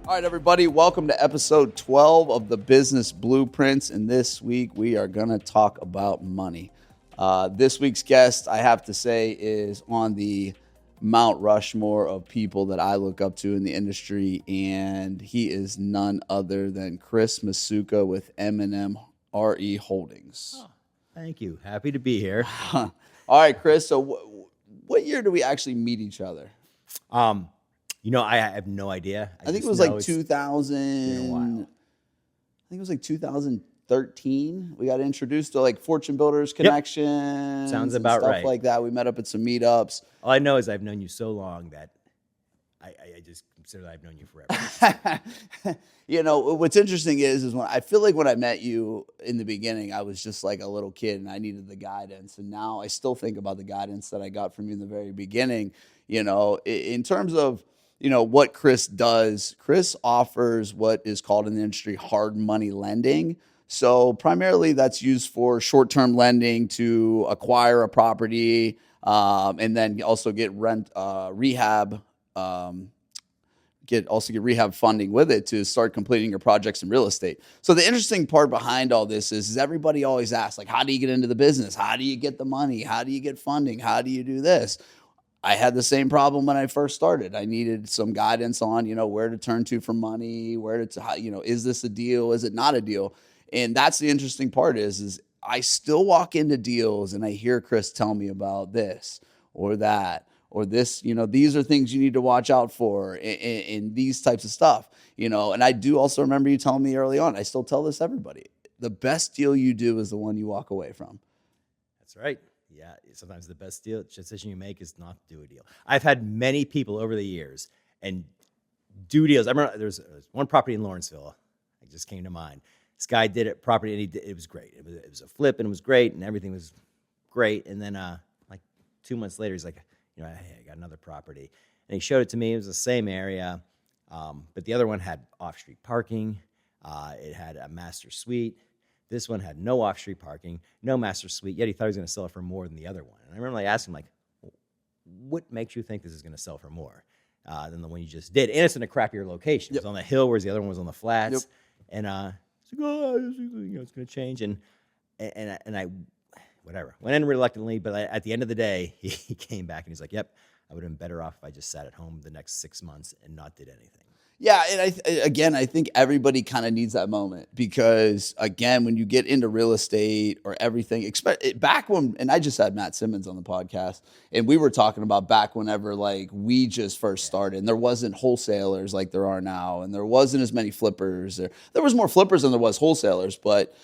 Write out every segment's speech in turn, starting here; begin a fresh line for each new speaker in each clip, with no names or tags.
All right, everybody, welcome to episode 12 of the Business Blueprints. And this week we are going to talk about money. This week's guest, I have to say, is on the Mount Rushmore of people that I look up to in the industry. And he is none other than Chris Misutka with M&M RE Holdings.
Oh, thank you. Happy to be here.
All right, Chris. So what year do we actually meet each other?
I have no idea.
I think it was like 2000. I think it was like 2013. We got introduced to like Fortune Builders Connections.
Sounds about
stuff
right.
like that. We met up at some meetups.
All I know is I've known you so long that I just consider that I've known you forever.
What's interesting is when I feel like when I met you in the beginning, I was just like a little kid and I needed the guidance. And now I still think about the guidance that I got from you in the very beginning. In terms of what Chris does, Chris offers what is called in the industry hard money lending. So primarily that's used for short-term lending to acquire a property and then also get rehab funding with it to start completing your projects in real estate. So the interesting part behind all this is everybody always asks, like, how do you get into the business? How do you get the money? How do you get funding? How do you do this? I had the same problem when I first started. I needed some guidance on, where to turn to for money, is this a deal? Is it not a deal? And that's the interesting part is I still walk into deals and I hear Chris tell me about this or that or this, these are things you need to watch out for in these types of stuff, and I do also remember you telling me early on, I still tell this to everybody, the best deal you do is the one you walk away from.
That's right. Yeah, sometimes the best decision you make is not to do a deal. I've had many people over the years and do deals. I remember there was one property in Lawrenceville. It just came to mind. This guy did it property, and it was great. It was a flip, and it was great, and everything was great. And then like 2 months later, he's like, hey, I got another property. And he showed it to me. It was the same area, but the other one had off-street parking. It had a master suite. This one had no off-street parking, no master suite, yet he thought he was going to sell it for more than the other one. And I remember asking him, what makes you think this is going to sell for more than the one you just did? And it's in a crappier location. Yep. It was on the hill, whereas the other one was on the flats. Yep. And he's like, it's going to change. And I, whatever, went in reluctantly. But at the end of the day, he came back and he's like, yep, I would have been better off if I just sat at home the next 6 months and not did anything.
Yeah, and I think everybody kind of needs that moment because, again, when you get into real estate or everything, back when, and I just had Matt Simmons on the podcast, and we were talking about back whenever, like, we just first started, and there wasn't wholesalers like there are now, and there wasn't as many flippers. There was more flippers than there was wholesalers, but,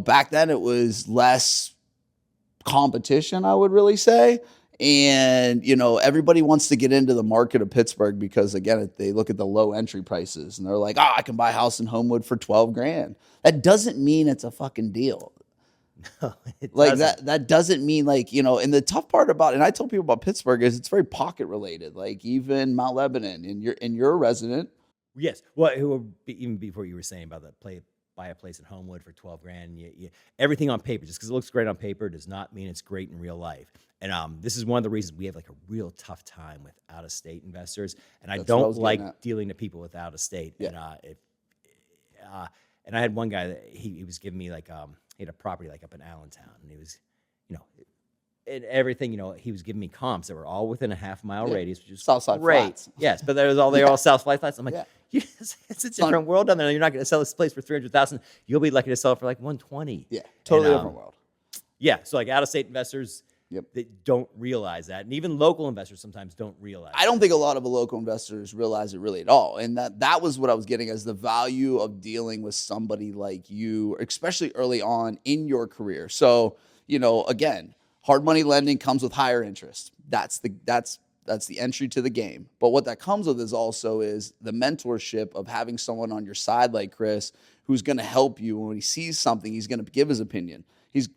back then it was less competition, I would really say. And, everybody wants to get into the market of Pittsburgh because, again, they look at the low entry prices and they're like, I can buy a house in Homewood for $12,000. That doesn't mean it's a fucking deal.
No, it
like
doesn't.
that doesn't mean and the tough part about, and I tell people about Pittsburgh is it's very pocket related, like even Mount Lebanon and you're a resident.
Yes. Well, even before you were saying about buy a place in Homewood for $12,000. Everything on paper, just because it looks great on paper, does not mean it's great in real life. And this is one of the reasons we have like a real tough time with out-of-state investors. And I don't like dealing to people with out-of-state.
Yeah.
And I had one guy that he was giving me like he had a property like up in Allentown, and he was, and everything, he was giving me comps that were all within a half-mile radius, which is
Southside
great.
Flats.
Yes, but they're all Southside Flats. I'm like, it's a different world down there. You're not going to sell this place for $300,000. You'll be lucky to sell it for like $120,000.
Yeah, totally different world.
Yeah, so like out-of-state investors, they don't realize that, and even local investors sometimes don't realize.
I don't think a lot of the local investors realize it really at all, and that was what I was getting as the value of dealing with somebody like you, especially early on in your career. So again, hard money lending comes with higher interest. That's the entry to the game. But what that comes with is the mentorship of having someone on your side like Chris who's going to help you. When he sees something, he's going to give his opinion.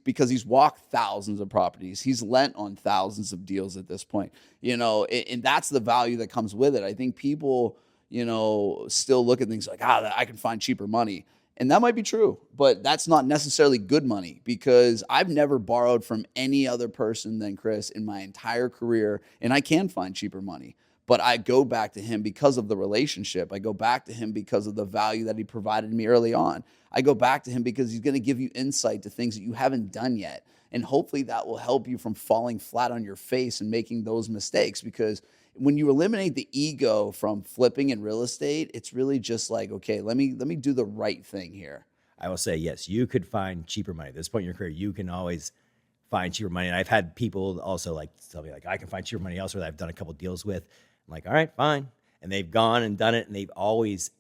Because he's walked thousands of properties. He's lent on thousands of deals at this point, and that's the value that comes with it. I think people, still look at things like, I can find cheaper money. And that might be true, but that's not necessarily good money because I've never borrowed from any other person than Chris in my entire career, and I can find cheaper money. But I go back to him because of the relationship. I go back to him because of the value that he provided me early on. I go back to him because he's going to give you insight to things that you haven't done yet. And hopefully that will help you from falling flat on your face and making those mistakes. Because when you eliminate the ego from flipping in real estate, it's really just like, okay, let me do the right thing here.
I will say, yes, you could find cheaper money. At this point in your career, you can always find cheaper money. And I've had people also like tell me, like, I can find cheaper money elsewhere that I've done a couple deals with. I'm like, all right, fine. And they've gone and done it, and they've always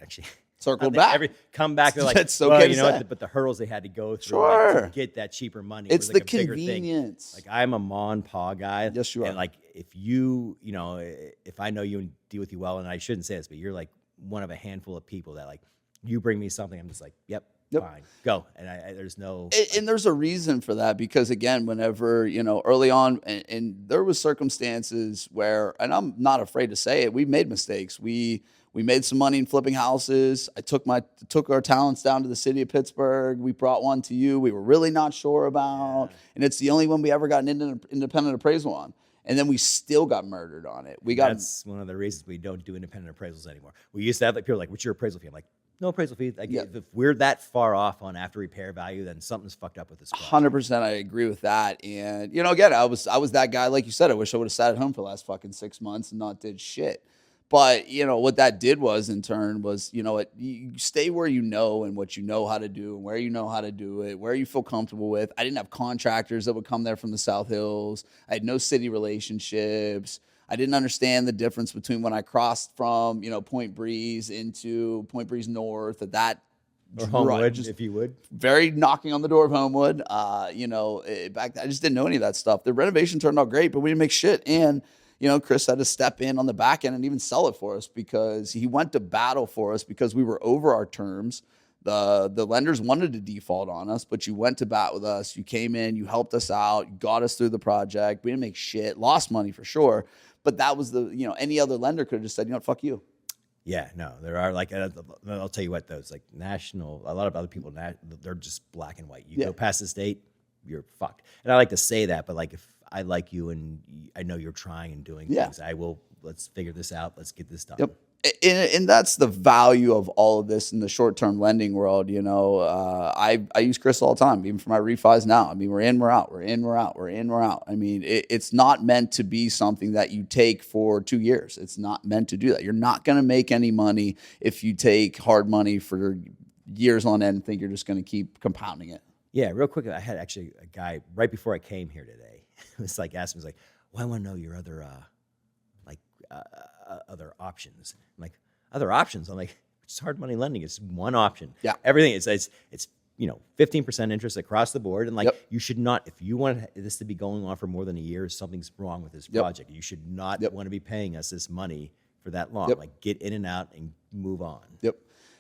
actually
circled back.
Come back. They're like,
That's okay
well,
to
you know
say.
what? But the hurdles they had to go through
Sure.
to get that cheaper money.
It's
was like
the
a bigger
convenience.
thing. Like, I'm a ma and pa guy.
Yes, you are.
And like, if you know, if I know you and deal with you well, and I shouldn't say this, but you're like one of a handful of people that, like, you bring me something, I'm just like, yep. Fine, go. And there's no.
And there's a reason for that, because again, whenever, early on, and there was circumstances where, and I'm not afraid to say it, we made mistakes. We made some money in flipping houses. I took our talents down to the city of Pittsburgh. We brought one to you we were really not sure about. Yeah. And it's the only one we ever got an independent appraisal on. And then we still got murdered on it.
That's one of the reasons we don't do independent appraisals anymore. We used to have like people like, what's your appraisal fee? I'm like, no appraisal fee. Like, if we're that far off on after repair value, then something's fucked up with this project.
100%, I agree with that. And again, I was that guy, like you said. I wish I would have sat at home for the last fucking 6 months and not did shit. But what that did was, in turn, was you stay where you know and what you know how to do and where you know how to do it, where you feel comfortable with. I didn't have contractors that would come there from the South Hills. I had no city relationships. I didn't understand the difference between when I crossed from, Point Breeze into Point Breeze North, that
or Homewood, if you would.
Very knocking on the door of Homewood. Back then, I just didn't know any of that stuff. The renovation turned out great, but we didn't make shit. And, Chris had to step in on the back end and even sell it for us, because he went to battle for us because we were over our terms. The lenders wanted to default on us, but you went to bat with us. You came in, you helped us out, you got us through the project. We didn't make shit, lost money for sure. But that was any other lender could have just said, fuck you.
Yeah, no, there are like, I'll tell you what, those like national, a lot of other people, they're just black and white. You go past this date, you're fucked. And I like to say that, but like, if I like you and I know you're trying and doing things, let's figure this out. Let's get this done.
Yep. And that's the value of all of this in the short-term lending world. I use Chris all the time, even for my refis now. I mean, we're in, we're out, we're in, we're out, we're in, we're out. I mean, it's not meant to be something that you take for 2 years. It's not meant to do that. You're not going to make any money if you take hard money for years on end and think you're just going to keep compounding it.
Yeah, real quick, I had actually a guy right before I came here today. It was like, asked me, like, well, I want to know your other other options. I'm like, other options? I'm like, it's hard money lending. It's one option.
Yeah.
Everything it's 15% interest across the board. And like, you should not, if you want this to be going on for more than a year, something's wrong with this project. You should not want to be paying us this money for that long. Like, get in and out and move on.
Yep.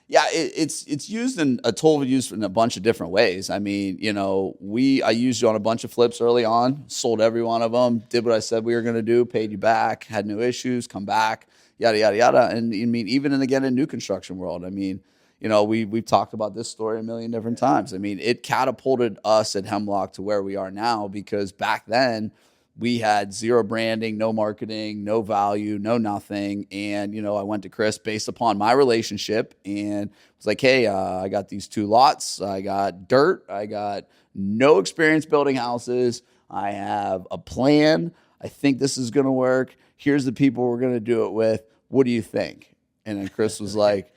Yeah, it's used in a tool used in a bunch of different ways. I mean, I used you on a bunch of flips early on, sold every one of them, did what I said we were going to do, paid you back, had no issues, come back, yada, yada, yada. And I mean, even in new construction world, I mean, we've talked about this story a million different times. I mean, it catapulted us at Hemlock to where we are now, because back then we had zero branding, no marketing, no value, no nothing. And, I went to Chris based upon my relationship and was like, hey, I got these 2 lots. I got dirt. I got no experience building houses. I have a plan. I think this is going to work. Here's the people we're going to do it with. What do you think? And then Chris was like,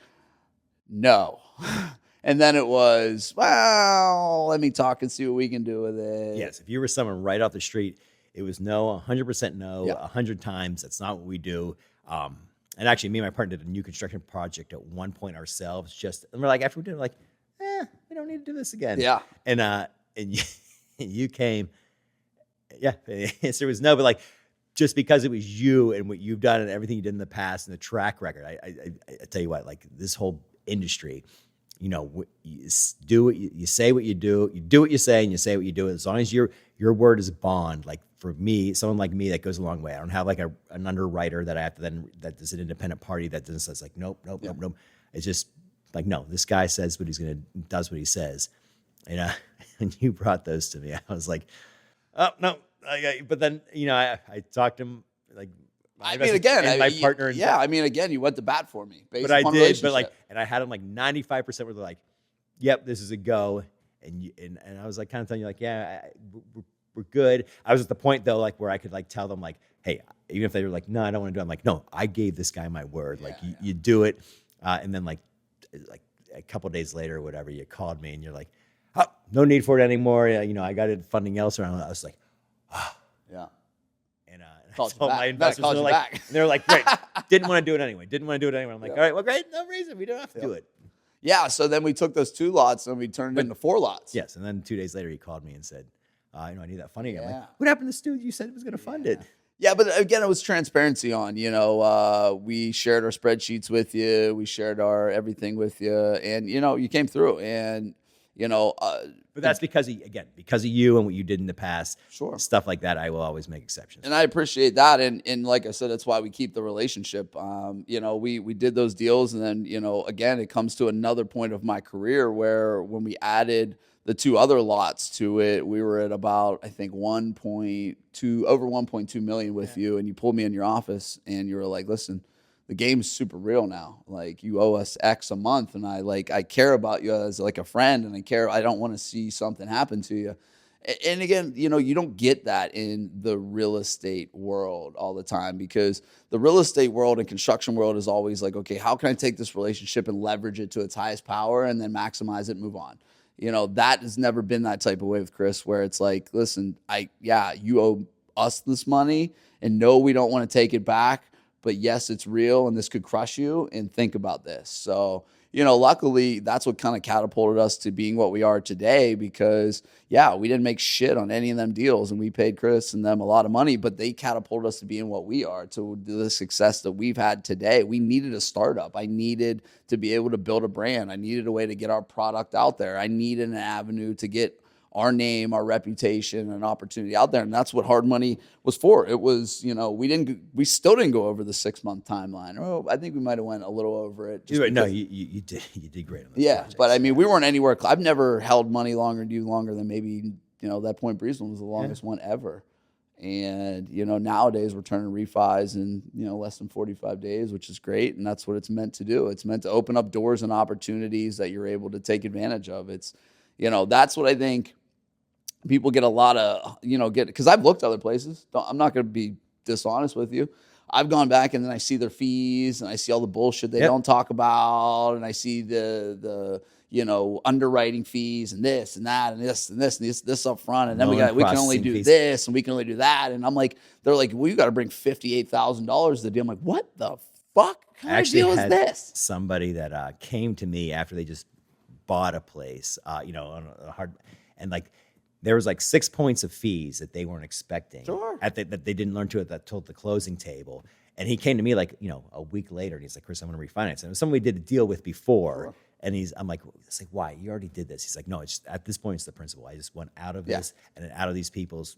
no. And then it was, well, let me talk and see what we can do with it.
Yes, if you were someone right off the street, it was no, 100% no, 100 times. That's not what we do. And actually, me and my partner did a new construction project at one point ourselves. And we're like, after we did it, we're like, we don't need to do this again.
Yeah.
And you came. Yeah, the answer was no. But like, just because it was you and what you've done and everything you did in the past and the track record, I tell you what, like, this whole industry, you do what you say, what you do what you say, and you say what you do. As long as your word is bond, like, for me, someone like me, that goes a long way. I don't have like an underwriter that I have to that is an independent party that then says like, nope. It's just like, no, this guy says what does what he says. And when you brought those to me, I was like, oh no. But then, I talked to him, like,
I mean, again,
and my partner.
Yeah, I mean, again, you went to bat for me. Based
But I
upon
did. But
relationship.
and I had them 95% where they're like, "Yep, this is a go." And I was kind of telling you "Yeah, we're good." I was at the point though, where I could tell them "Hey," even if they were like, "No, I don't want to do it." I'm like, "No, I gave this guy my word. You do it." And then a couple of days later or whatever, you called me and you're like, "Oh, no need for it anymore. I got it funding elsewhere." And I was like, "Oh."
Yeah.
And I
Called you
told
back.
my investors,
Called you back.
and they were like, "Great, didn't want to do it anyway. Didn't want to do it anyway." I'm like, "All right, well, great, no reason. We don't have to do it."
Yeah, so then we took those 2 lots and we turned it into 4 lots.
Yes, and then 2 days later, he called me and said, "I need that funding." I'm
Yeah.
like, "What happened to Stu? You said it was going to fund it."
Yeah, but again, it was transparency on, we shared our spreadsheets with you. We shared our everything with you. And, you came through and,
But that's because of you and what you did in the past.
Sure.
Stuff like that, I will always make exceptions.
and I appreciate that. And like I said, that's why we keep the relationship. We did those deals. And then, again, it comes to another point of my career where when we added the 2 other lots to it, we were at about, I think, over 1.2 million with you. And you pulled me in your office and you were like, "Listen, the game's super real now. You owe us X a month. And I care about you as a friend, and I don't want to see something happen to you." And again, you don't get that in the real estate world all the time, because the real estate world and construction world is always okay, how can I take this relationship and leverage it to its highest power and then maximize it and move on? That has never been that type of way with Chris, where it's listen, you owe us this money, and no, we don't want to take it back, but yes, it's real and this could crush you, and think about this. So, luckily that's what kind of catapulted us to being what we are today, because we didn't make shit on any of them deals, and we paid Chris and them a lot of money, but they catapulted us to being what we are, to the success that we've had today. We needed a startup. I needed to be able to build a brand. I needed a way to get our product out there. I needed an avenue to get our name, our reputation, and opportunity out there. And that's what hard money was for. It was, we still didn't go over the 6-month timeline. Oh, I think we might've went a little over it.
No, you did great on those projects.
But I mean, we weren't anywhere. I've never held money longer than maybe, that Point Breeze one was the longest one ever. And, nowadays we're turning refis in, less than 45 days, which is great. And that's what it's meant to do. It's meant to open up doors and opportunities that you're able to take advantage of. It's, that's what I think people get a lot of, because I've looked other places. I'm not going to be dishonest with you. I've gone back and then I see their fees and I see all the bullshit they don't talk about. And I see the underwriting fees and this and that and this up front. And then we can only do this and we can only do that. And I'm like, they're like, well, you got to bring $58,000 to the deal. I'm like, what the fuck kind of deal is this?
Somebody that came to me after they just bought a place, on a hard, and there was 6 points of fees that they weren't expecting.
Sure.
That they didn't learn to at the closing table. And he came to me a week later and he's like, "Chris, I'm going to refinance." And it was someone we did a deal with before. Sure. And I'm like, "Why? You already did this." He's like, "No, it's at this point, it's the principle. I just went out of this and out of these people's,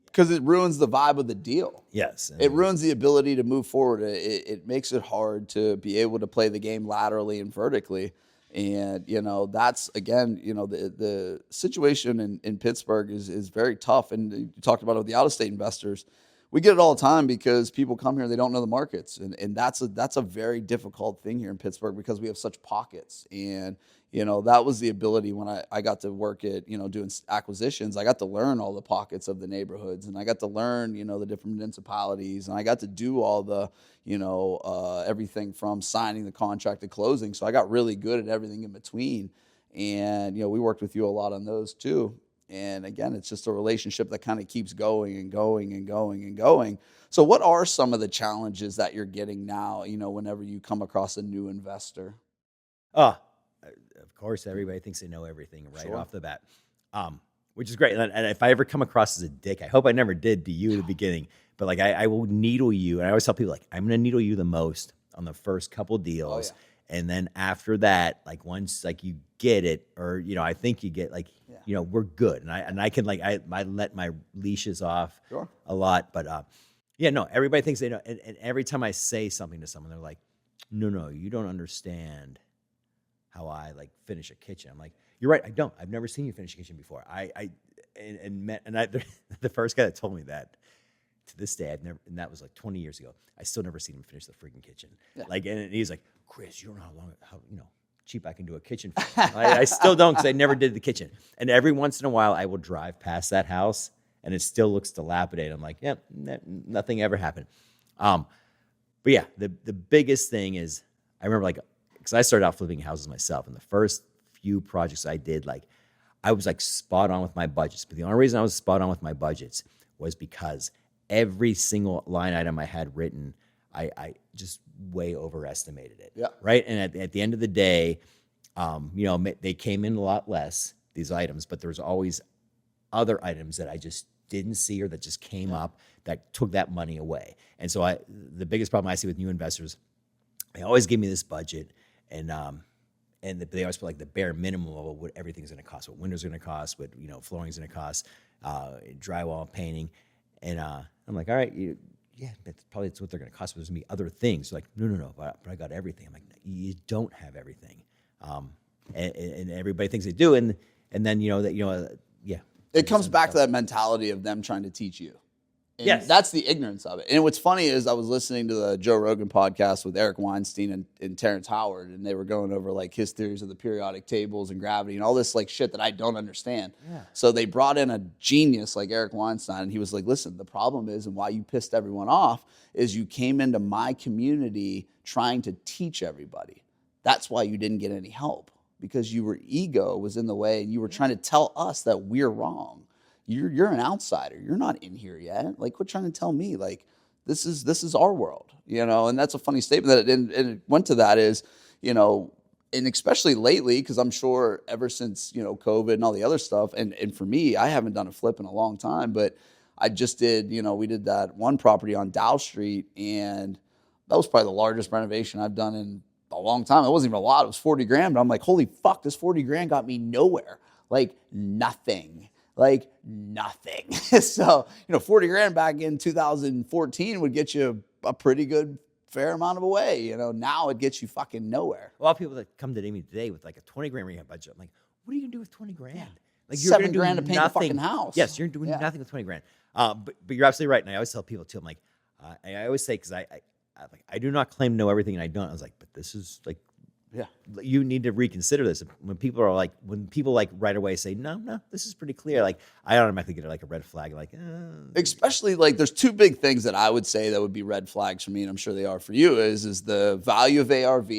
Because it ruins the vibe of the deal.
Yes.
It ruins the ability to move forward. It makes it hard to be able to play the game laterally and vertically. And, that's, again, the situation in Pittsburgh is very tough. And you talked about it with the out-of-state investors. We get it all the time because people come here, they don't know the markets. And that's a very difficult thing here in Pittsburgh because we have such pockets. And, that was the ability when I got to work at, doing acquisitions. I got to learn all the pockets of the neighborhoods, and I got to learn, the different municipalities, and I got to do all the, everything from signing the contract to closing. So I got really good at everything in between. And, we worked with you a lot on those too. And again, it's just a relationship that kind of keeps going and going and going and going. So what are some of the challenges that you're getting now, whenever you come across a new investor?
Of course, everybody thinks they know everything right off the bat, which is great. And if I ever come across as a dick, I hope I never did to you at the beginning. But I will needle you. And I always tell people I'm going to needle you the most on the first couple deals. Oh, yeah. And then after that, once you get it, or I think you get we're good. And I can I let my leashes off a lot. But everybody thinks they know. And every time I say something to someone, they're like, no, you don't understand how I finish a kitchen. I'm like, you're right, I don't. I've never seen you finish a kitchen before. The first guy that told me that to this day, I've never, and that was like 20 years ago. I still never seen him finish the freaking kitchen.
Yeah.
Like, and he's like, Chris, you don't know how cheap I can do a kitchen for. I still don't, because I never did the kitchen. And every once in a while, I will drive past that house, and it still looks dilapidated. I'm like, yep, nothing ever happened. But yeah, the biggest thing is, I remember, like, because I started out flipping houses myself, and the first few projects I did, like, I was like spot on with my budgets. But the only reason I was spot on with my budgets was because every single line item I had written, I just way overestimated it.
Yeah.
Right. And at the end of the day, they came in a lot less, these items, but there was always other items that I just didn't see or that just came up that took that money away. And so the biggest problem I see with new investors, they always give me this budget, and they always put like the bare minimum of what everything's going to cost, what windows are going to cost, what flooring's going to cost, drywall, painting, and I'm like, all right, that's probably what they're going to cost. But there's going to be other things. Like, no, but I got everything. I'm like, you don't have everything, and everybody thinks they do, and then yeah.
It comes back to that mentality of them trying to teach you. And
yes.
That's the ignorance of it. And what's funny is I was listening to the Joe Rogan podcast with Eric Weinstein and Terrence Howard, and they were going over like his theories of the periodic tables and gravity and all this like shit that I don't understand. Yeah. So they brought in a genius like Eric Weinstein, and he was like, listen, the problem is, and why you pissed everyone off, is you came into my community trying to teach everybody. That's why you didn't get any help, because your ego was in the way, and you were trying to tell us that we're wrong. You're an outsider. You're not in here yet. Like, quit trying to tell me. Like, this is our world, And that's a funny statement and it went to that is, and especially lately, because I'm sure ever since COVID and all the other stuff, and for me, I haven't done a flip in a long time, but I just did. We did that one property on Dow Street, and that was probably the largest renovation I've done in a long time. It wasn't even a lot. It was $40,000, but I'm like, holy fuck, this $40,000 got me nowhere. Like nothing. So, $40,000 back in 2014 would get you a pretty good fair amount of a way. Now it gets you fucking nowhere.
A lot of people that come to me today with like a $20,000 rehab budget, I'm like, what are you gonna do with $20,000? Like
you're $7,000 to paint a fucking house.
Yes, you're doing nothing with $20,000. But you're absolutely right. And I always tell people too, I'm like, I always say, because I do not claim to know everything, and I don't. I was like, but this is like, you need to reconsider this. When people right away say, no, this is pretty clear. Like, I automatically get like a red flag. Like,
especially like there's two big things that I would say that would be red flags for me, and I'm sure they are for you. Is the value of ARV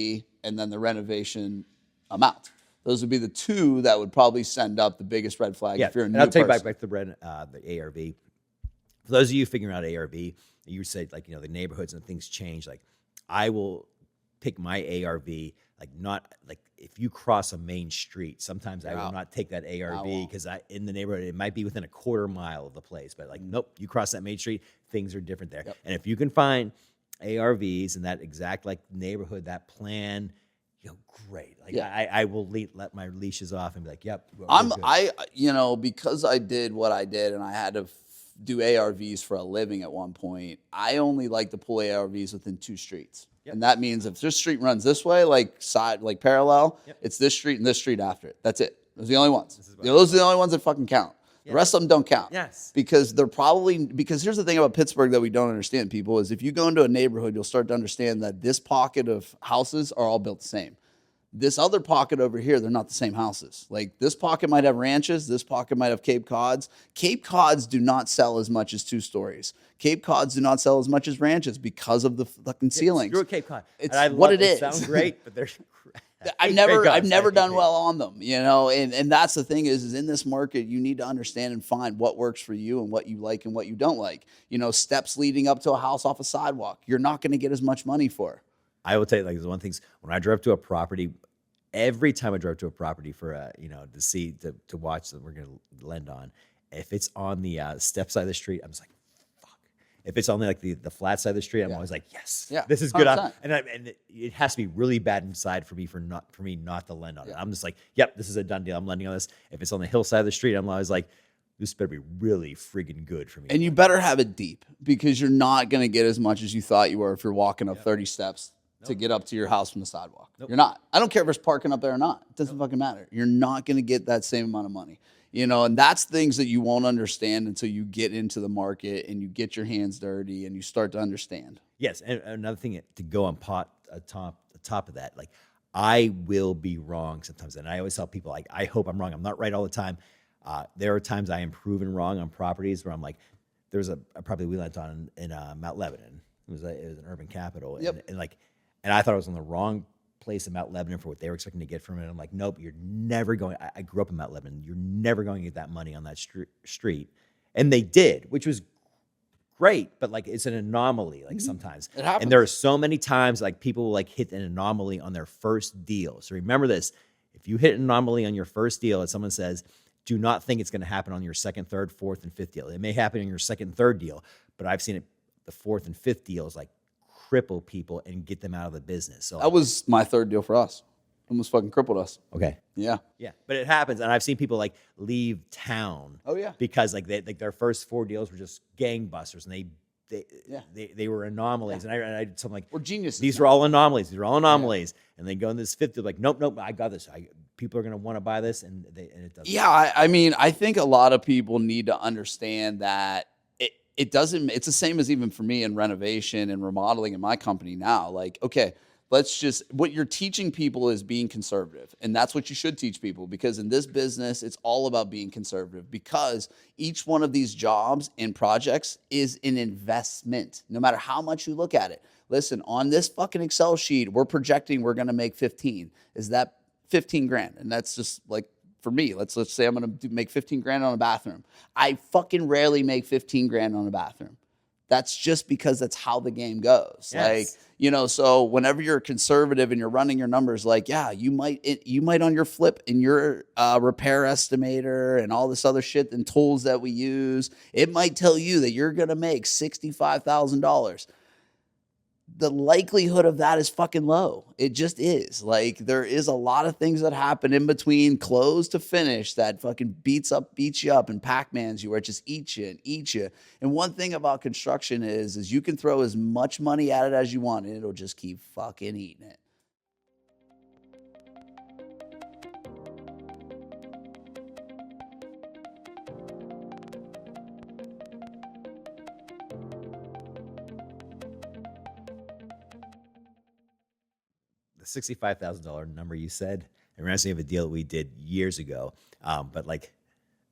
and then the renovation amount. Those would be the two that would probably send up the biggest red flag if you're a new person.
I'll take back the ARV. For those of you figuring out ARV, you said like the neighborhoods and things change. Like, I will pick my ARV. Like, not like if you cross a main street, sometimes I will not take that ARV because in the neighborhood, it might be within a quarter mile of the place. But like, nope, you cross that main street, things are different there. Yep. And if you can find ARVs in that exact like neighborhood, that plan, great. Like I will let my leashes off and be like, yep.
Because I did what I did and I had to do ARVs for a living at one point, I only like to pull ARVs within 2 streets. Yep. And that means if this street runs this way, like parallel, it's this street and this street after it. That's it. Those are the only ones. Those are the only ones that fucking count. The rest of them don't count.
Yes.
Because here's the thing about Pittsburgh that we don't understand, people, is if you go into a neighborhood, you'll start to understand that this pocket of houses are all built the same. This other pocket over here, they're not the same houses. Like, this pocket might have ranches. This pocket might have Cape Cods. Cape Cods do not sell as much as 2 stories. Cape Cods do not sell as much as ranches because of the fucking ceilings.
Screw a Cape Cod.
It's what it is.
Sounds great, but they're...
I've never done well on them, and that's the thing is in this market, you need to understand and find what works for you and what you like and what you don't like. Steps leading up to a house off a sidewalk, you're not going to get as much money for.
I will tell you, like, the one things when I drove to a property, every time I drove to a property for to watch that we're going to lend on, if it's on the step side of the street, I'm just like, fuck. If it's on the flat side of the street, I'm always like, yes, this is good. And it has to be really bad inside for me not to lend on it. I'm just like, yep, this is a done deal. I'm lending on this. If it's on the hillside of the street, I'm always like, this better be really friggin' good for me.
And you better have it deep, because you're not going to get as much as you thought you were if you're walking up 30 steps to get up to your house from the sidewalk. You're not. I don't care if there's parking up there or not. It doesn't fucking matter. You're not going to get that same amount of money. and that's things that you won't understand until you get into the market and you get your hands dirty and you start to understand.
Yes, and another thing to go on top of that, like I will be wrong sometimes, and I always tell people like I hope I'm wrong. I'm not right all the time. There are times I am proven wrong on properties where I'm like, there's a property we lent on in Mount Lebanon. It was an urban capital, and I thought I was on the wrong place in Mount Lebanon for what they were expecting to get from it. I'm like, nope, you're never going. I grew up in Mount Lebanon. You're never going to get that money on that street, and they did, which was great, but like it's an anomaly like sometimes.
It happens.
And there are so many times like people will like hit an anomaly on their first deal. So remember this, if you hit an anomaly on your first deal and someone says, do not think it's going to happen on your second, third, fourth, and fifth deal. It may happen in your second and third deal, but I've seen it, the fourth and fifth deals like cripple people and get them out of the business. So
that was my third deal for us. Almost fucking crippled us.
Okay.
Yeah.
Yeah. But it happens. And I've seen people like leave town.
Oh yeah.
Because like their first 4 deals were just gangbusters and they were anomalies. Yeah. And I did something like,
we're geniuses.
These are all anomalies. These are all anomalies. Yeah. And they go in this fifth, they're like, nope, I got this. People are going to want to buy this. And it doesn't.
Yeah. I mean, I think a lot of people need to understand that it doesn't, it's the same as even for me in renovation and remodeling in my company now. Like, okay, what you're teaching people is being conservative. And that's what you should teach people, because in this business, it's all about being conservative, because each one of these jobs and projects is an investment, no matter how much you look at it. Listen, on this fucking Excel sheet, we're projecting we're going to make 15. Is that 15 grand? And that's just like, for me, let's say I'm going to make 15 grand on a bathroom. I fucking rarely make 15 grand on a bathroom. That's just because that's how the game goes.
Yes.
Like, so whenever you're conservative and you're running your numbers, like, yeah, you might on your flip in your repair estimator and all this other shit and tools that we use, it might tell you that you're going to make $65,000. The likelihood of that is fucking low. It just is. Like, there is a lot of things that happen in between close to finish that fucking beats you up and Pac-Mans you, where it just eats you. And one thing about construction is you can throw as much money at it as you want and it'll just keep fucking eating it.
$65,000 number you said, it reminds me of a deal that we did years ago. But like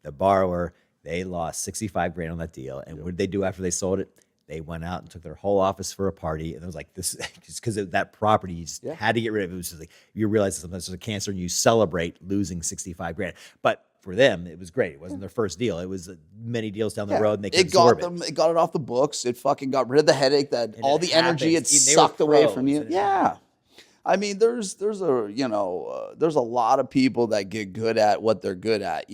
the borrower, they lost 65 grand on that deal. And what did they do after they sold it? They went out and took their whole office for a party. And it was like this, just because of that property, you just had to get rid of it. It was just like, you realize that sometimes there's a cancer and you celebrate losing 65 grand. But for them, it was great. It wasn't their first deal. It was many deals down the road, and they could absorb it.
It got it off the books. It fucking got rid of the headache that all the energy had sucked away from you. Yeah. I mean, there's a lot of people that get good at what they're good at.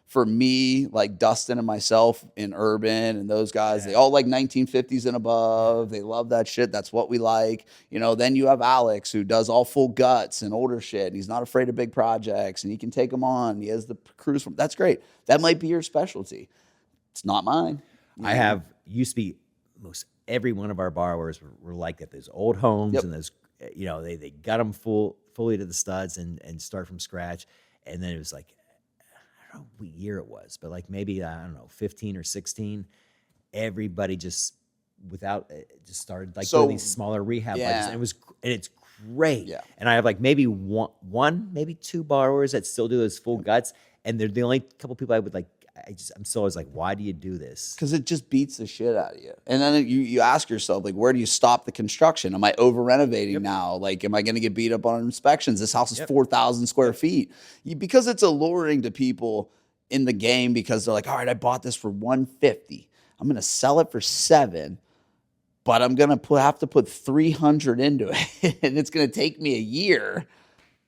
For me, like Dustin and myself in urban and those guys, they all like 1950s and above. They love that shit. That's what we like. Then you have Alex, who does all full guts and older shit. And he's not afraid of big projects and he can take them on. He has the crews from. That's great. That might be your specialty. It's not mine.
Used to be most every one of our borrowers were like that. There's old homes and those. They got them fully to the studs and start from scratch. And then it was like, I don't know what year it was, but like maybe, 15 or 16, everybody just started like doing these smaller rehab budgets. And it's great. Yeah. And I have like maybe one, maybe 2 borrowers that still do those full guts. And they're the only couple people I would like. I'm still always like, why do you do this?
Because it just beats the shit out of you. And then you ask yourself, like, where do you stop the construction? Am I over renovating now? Like, am I going to get beat up on inspections? This house is 4,000 square feet. Because it's alluring to people in the game, because they're like, all right, I bought this for $150. I'm going to sell it for $7, but I'm going to have to put $300 into it. And it's going to take me a year.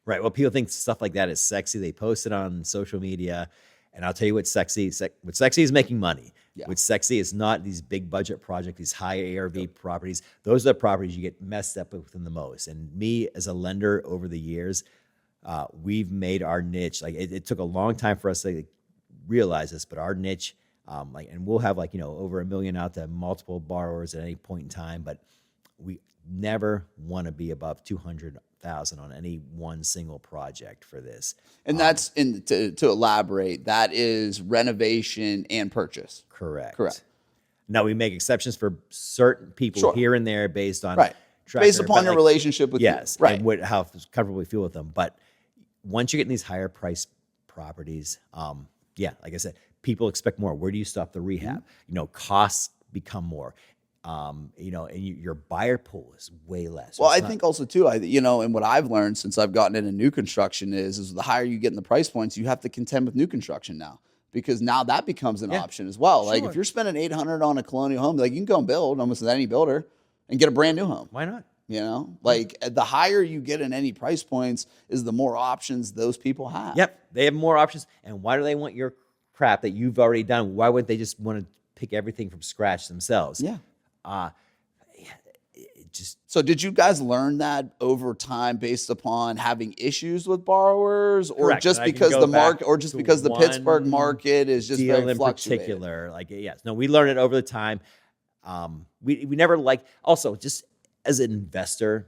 Right. Well, people think stuff like that is sexy. They post it on social media. And I'll tell you what's sexy. What's sexy is making money. Yeah. What's sexy is not these big budget projects, these high ARV properties. Those are the properties you get messed up with the most. And me as a lender over the years, we've made our niche. Like it took a long time for us to realize this, but our niche, and we'll have over $1 million out to multiple borrowers at any point in time. But we never want to be above $200,000 $100,000 on any one single project for this.
And that's to elaborate, that is renovation and purchase.
Correct. Now we make exceptions for certain people here and there based on
right.
track
Based
record,
upon your
like,
relationship with
yes,
you. Right.
And how comfortable we feel with them. But once you get in these higher price properties, like I said, people expect more. Where do you stop the rehab? Costs become more. And your buyer pool is way less.
Well, I think also too, and what I've learned since I've gotten into new construction is the higher you get in the price points, you have to contend with new construction now, because now that becomes an option as well. Like if you're spending $800 on a colonial home, like you can go and build almost with any builder and get a brand new home.
Why not?
Like the higher you get in any price points is the more options those people have.
Yep, they have more options. And why do they want your crap that you've already done? Why wouldn't they just want to pick everything from scratch themselves?
Yeah. So did you guys learn that over time based upon having issues with borrowers, or
Correct.
just because the market, or just because the Pittsburgh market is just
deal
very
in
fluctuating?
particular? Like, yes, no, we learned it over the time. We never also just as an investor,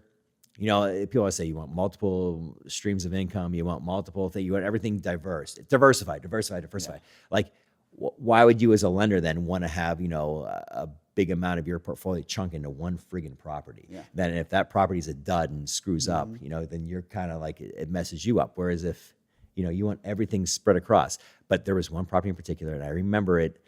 people always say you want multiple streams of income, you want multiple things, you want everything diversified. Yeah. Like, why would you as a lender then want to have, a big amount of your portfolio chunk into one friggin' property? Yeah. Then if that property is a dud and screws up, then you're kind of like, it messes you up. Whereas if, you want everything spread across. But there was one property in particular, and I remember it,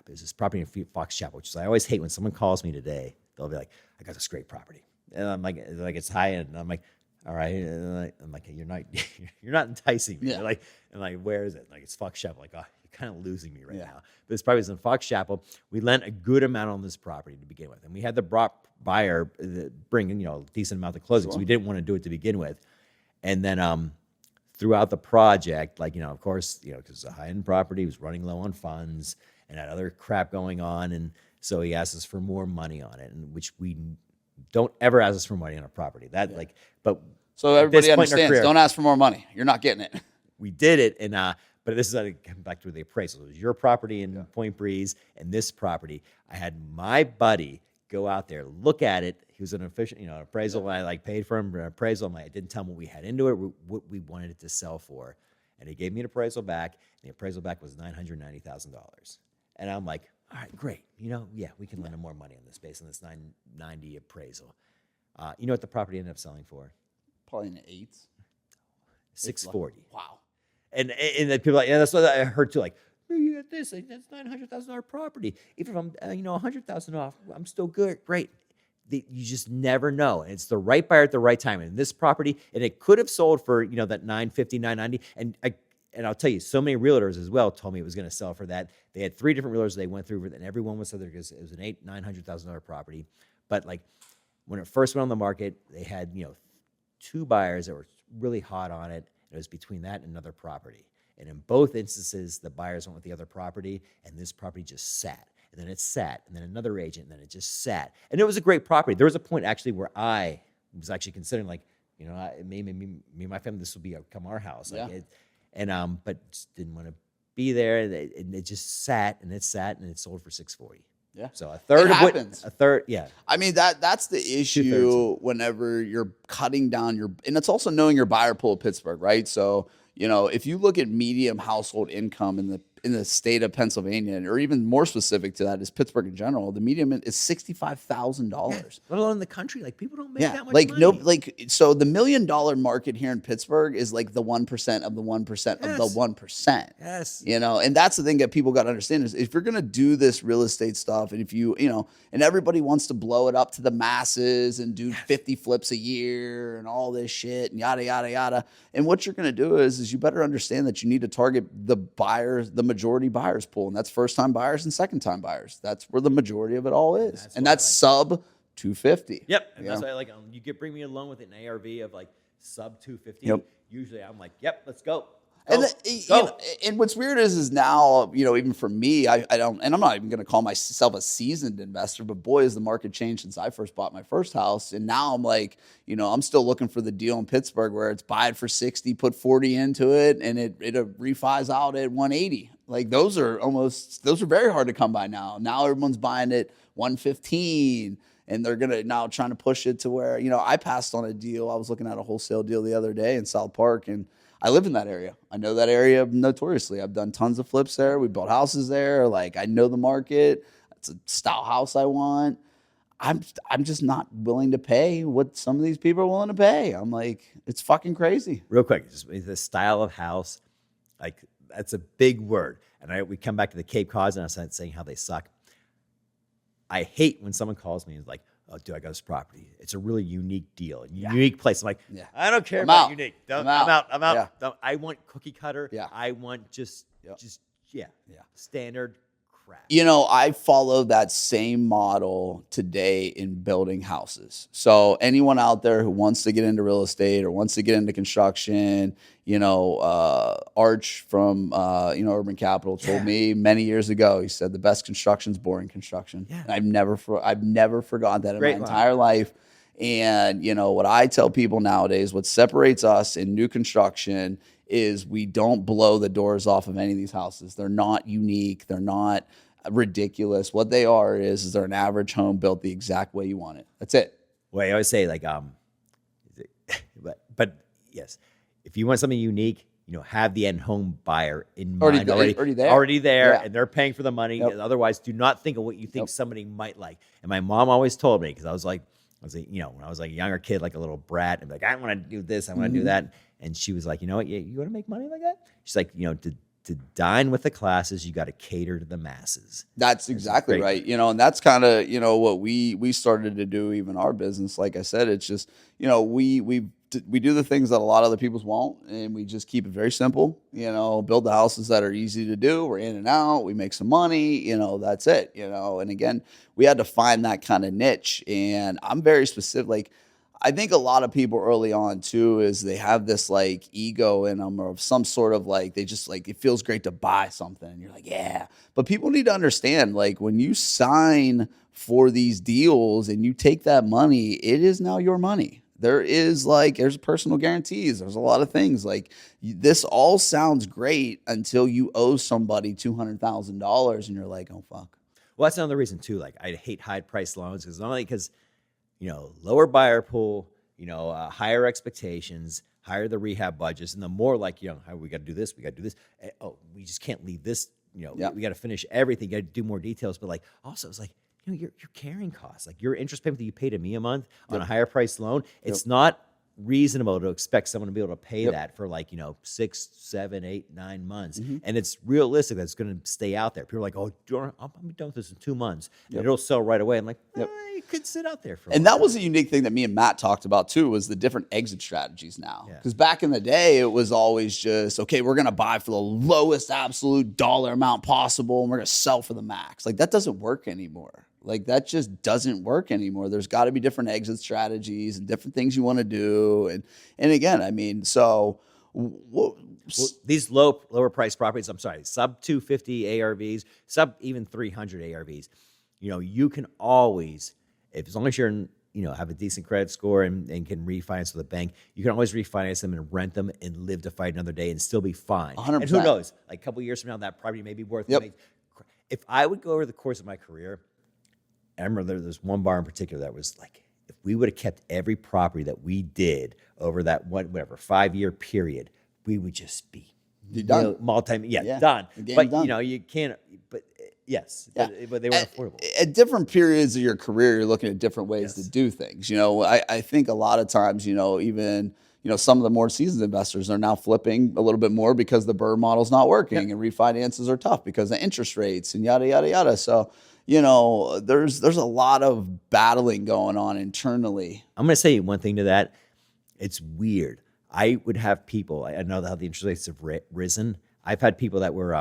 is this property in Fox Chapel, which is, I always hate when someone calls me today. They'll be like, I got this great property. And I'm like it's high end. And I'm like, all right. And I'm like, you're not enticing me. Yeah. And where is it? Like, it's Fox Chapel. Like, oh, you're kind of losing me right now. But this property is in Fox Chapel. We lent a good amount on this property to begin with. And we had the buyer bring, a decent amount of closings. So we didn't want to do it to begin with. And then, throughout the project, of course, because it's a high-end property, he was running low on funds and had other crap going on. And so he asked us for more money on it, and which we don't ever ask us for money on a property. But
so everybody understands, don't ask for more money. You're not getting it.
We did it. And, but this is come back to the appraisal. It was your property in Point Breeze and this property. I had my buddy go out there, look at it. He was an official, appraisal. And I paid for him an appraisal. I didn't tell him what we had into it, what we wanted it to sell for. And he gave me an appraisal back. And the appraisal back was $990,000. And I'm like, all right, great. We can lend him more money on this based on this 990 appraisal. You know what the property ended up selling for?
Probably in the eights.
640.
Wow.
And then people that's what I heard too. Like, you got this. That's $900,000 property. Even if I'm $100,000 off, I'm still good. Great. You just never know. And it's the right buyer at the right time. And this property, and it could have sold for that $950, $990. And I'll tell you, so many realtors as well told me it was going to sell for that. They had 3 different realtors they went through, and everyone was there because it was an $900,000 property. But when it first went on the market, they had 2 buyers that were really hot on it. It was between that and another property. And in both instances, the buyers went with the other property, and this property just sat. And then it sat, and then another agent, and then it just sat. And it was a great property. There was a point actually where I was actually considering, maybe me and my family, this will become our house. But just didn't want to be there. And it just sat, and it sold for $640.
Yeah.
So a third
of
happens. Yeah.
I mean, that's the issue whenever you're cutting down and it's also knowing your buyer pool of Pittsburgh, right? So, if you look at medium household income in the state of Pennsylvania, or even more specific to that is Pittsburgh in general, the median is $65,000.
Yeah, let alone in the country, people don't make that much money.
So the $1 million market here in Pittsburgh is like the 1% of the 1% of the 1%.
Yes.
And that's the thing that people got to understand is if you're going to do this real estate stuff, and if you and everybody wants to blow it up to the masses and do 50 flips a year and all this shit and yada yada yada, and what you're going to do is you better understand that you need to target the buyers, the majority buyers pool, and that's first-time buyers and second-time buyers. That's where the majority of it all is, and that's sub 250.
Yep, and that's why I like. You bring me a loan with an ARV of sub 250. Yep. Usually, I'm like, yep, let's go.
And what's weird is now, even for me, I don't, and I'm not even going to call myself a seasoned investor, but boy, has the market changed since I first bought my first house. And now I'm like, I'm still looking for the deal in Pittsburgh where it's buy it for 60, put 40 into it, and it refis out at 180. Those are very hard to come by now. Now everyone's buying it 115. And they're going to now trying to push it to where, you know, I passed on a deal. I was looking at a wholesale deal the other day in South Park, and I live in that area. I know that area notoriously. I've done tons of flips there. We built houses there. Like, I know the market. It's a style house I want. I'm just not willing to pay what some of these people are willing to pay. I'm like, it's fucking crazy.
Real quick, just the style of house, like that's a big word. And we come back to the Cape Cods, and I was saying how they suck. I hate when someone calls me and is like, "Oh, dude, I got this property. It's a really unique deal, unique place." I'm like, I don't care about unique. I'm out. Yeah. I want cookie cutter.
Yeah.
I want just standard crap.
You know, I follow that same model today in building houses. So anyone out there who wants to get into real estate or wants to get into construction, you know, Arch from, Urban Capital told me many years ago, he said the best construction's boring construction.
Yeah.
And I've never forgotten that in my entire life. And, you know, what I tell people nowadays, what separates us in new construction is we don't blow the doors off of any of these houses. They're not unique. They're not ridiculous. What they are is they're an average home built the exact way you want it. That's it.
Well, I always say like, but yes, if you want something unique, you know, have the end home buyer in mind already there,
yeah.
And they're paying for the money. Yep. Otherwise, do not think of what you think somebody might like. And my mom always told me, because I was like, you know, when I was like a younger kid, like a little brat, and like, I want to do this, I want to do that. And she was like, you know what, you want to make money like that? She's like, you know, to dine with the classes, you got to cater to the masses.
That's exactly right. You know, and that's kind of, you know, what we started to do, even our business. Like I said, it's just, you know, we do the things that a lot of other people won't, and we just keep it very simple. You know, build the houses that are easy to do. We're in and out. We make some money. You know, that's it. You know, and again, we had to find that kind of niche. And I'm very specific. Like, I think a lot of people early on too is they have this like ego in them, or of some sort of like, they just like, it feels great to buy something. And you're like, yeah. But people need to understand, like, when you sign for these deals and you take that money, it is now your money. There's personal guarantees. There's a lot of things. Like, this all sounds great until you owe somebody $200,000 and you're like, oh, fuck.
Well, that's another reason too. Like, I hate high price loans because you know, lower buyer pool, you know, higher expectations, higher the rehab budgets, and the more like, you know, we got to do this, we got to do this. We just can't leave this. You know, we got to finish everything. Got to do more details, but like also it's like, you know, your carrying costs, like your interest payment that you pay to me a month on a higher price loan. It's not reasonable to expect someone to be able to pay that for like, you know, 6, 7, 8, 9 months. And it's realistic that it's going to stay out there. People are like, oh, I'll be done with this in 2 months. And it'll sell right away. I'm like, it could sit out there for a while.
And that was a unique thing that me and Matt talked about too, was the different exit strategies now. Because back in the day, it was always just, okay, we're going to buy for the lowest absolute dollar amount possible, and we're going to sell for the max. Like, that doesn't work anymore. Like, that just doesn't work anymore. There's got to be different exit strategies and different things you want to do. And again, I mean, so
well, these lower price properties, I'm sorry, sub 250 ARVs, sub even 300 ARVs, you know, you can always, as long as you're in, you know, have a decent credit score and can refinance with a bank, you can always refinance them and rent them and live to fight another day and still be fine.
100%.
And who knows, like a couple of years from now, that property may be worth money. If I would go over the course of my career, I remember there's one bar in particular that was like, if we would have kept every property that we did over that 5-year period, we would just be
done.
Done. But done. You know, you can't. But yes, but they weren't affordable.
At different periods of your career, you're looking at different ways to do things. You know, I think a lot of times, you know, even, you know, some of the more seasoned investors are now flipping a little bit more because the BRRRR model's not working and refinances are tough because of interest rates and yada, yada, yada. So, you know, there's a lot of battling going on internally.
I'm going to say one thing to that. It's weird. I would have people, I know how the interest rates have risen. I've had people that were,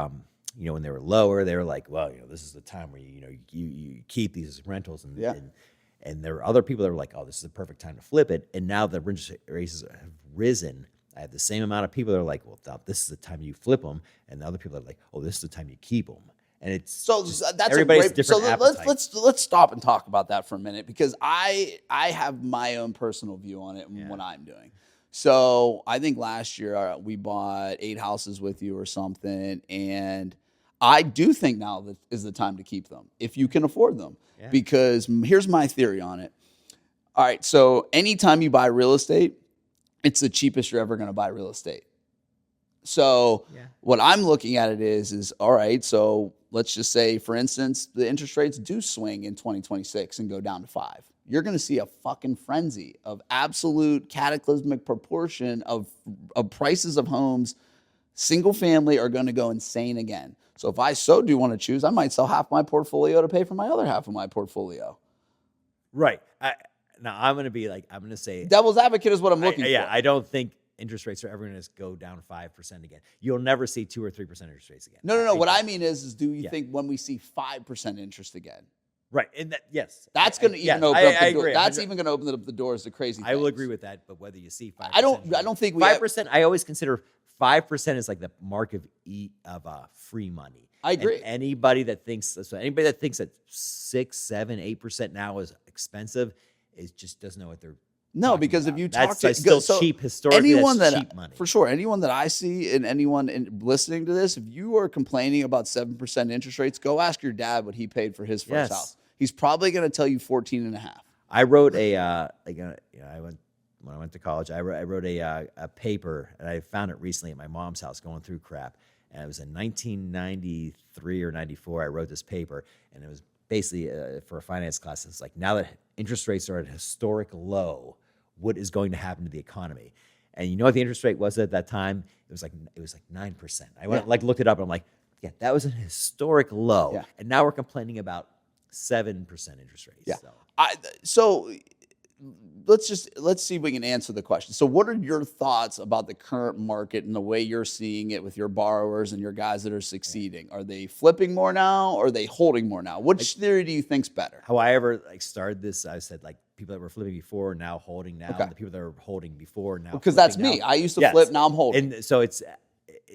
you know, when they were lower, they were like, well, you know, this is the time where, you know, you keep these rentals. And there are other people that were like, oh, this is the perfect time to flip it. And now the interest rates have risen. I have the same amount of people that are like, well, this is the time you flip them. And the other people are like, oh, this is the time you keep them. And it's
so that's
everybody's different. So
let's stop and talk about that for a minute, because I have my own personal view on it and what I'm doing. So I think last year we bought 8 houses with you or something, and I do think now that is the time to keep them if you can afford them.
Yeah.
Because here's my theory on it. All right, so anytime you buy real estate, it's the cheapest you're ever going to buy real estate. So what I'm looking at it is all right, so let's just say, for instance, the interest rates do swing in 2026 and go down to 5. You're going to see a fucking frenzy of absolute cataclysmic proportion of prices of homes. Single family are going to go insane again. So if I so do want to choose, I might sell half my portfolio to pay for my other half of my portfolio.
Right. Now I'm going to say
devil's advocate is what I'm looking for.
Yeah, I don't think interest rates are ever going to go down 5% again. You'll never see 2 or 3% interest rates again.
No. What I mean is do you think when we see 5% interest again?
Right. And that, yes.
That's going to even open up the door. That's even going to open up the doors to crazy things.
I will agree with that, but whether you see 5%.
I don't think
5%, I always consider 5% is like the mark of free money.
I agree.
And anybody that thinks that 6, 7, 8% now is expensive just doesn't know what they're
because
about.
if you talk
that's
to
still cheap historically,
anyone
that's cheap money.
For sure, anyone that I see and anyone listening to this, if you are complaining about 7% interest rates, go ask your dad what he paid for his first house. He's probably going to tell you 14.5.
I wrote when I went to college, I wrote a paper, and I found it recently at my mom's house going through crap. And it was in 1993 or 94, I wrote this paper, and it was basically for a finance class. It's like, now that interest rates are at a historic low, what is going to happen to the economy? And you know what the interest rate was at that time? It was like 9%. I went looked it up, and I'm like, yeah, that was a historic low.
Yeah.
And now we're complaining about 7% interest rates.
Yeah.
So.
Let's see if we can answer the question. So what are your thoughts about the current market and the way you're seeing it with your borrowers and your guys that are succeeding? Are they flipping more now, or are they holding more now? Which theory do you think's better?
How I ever started this, I said people that were flipping before are now holding now. Okay. The people that were holding before now.
Because that's me. I used to flip, now I'm holding.
And so it's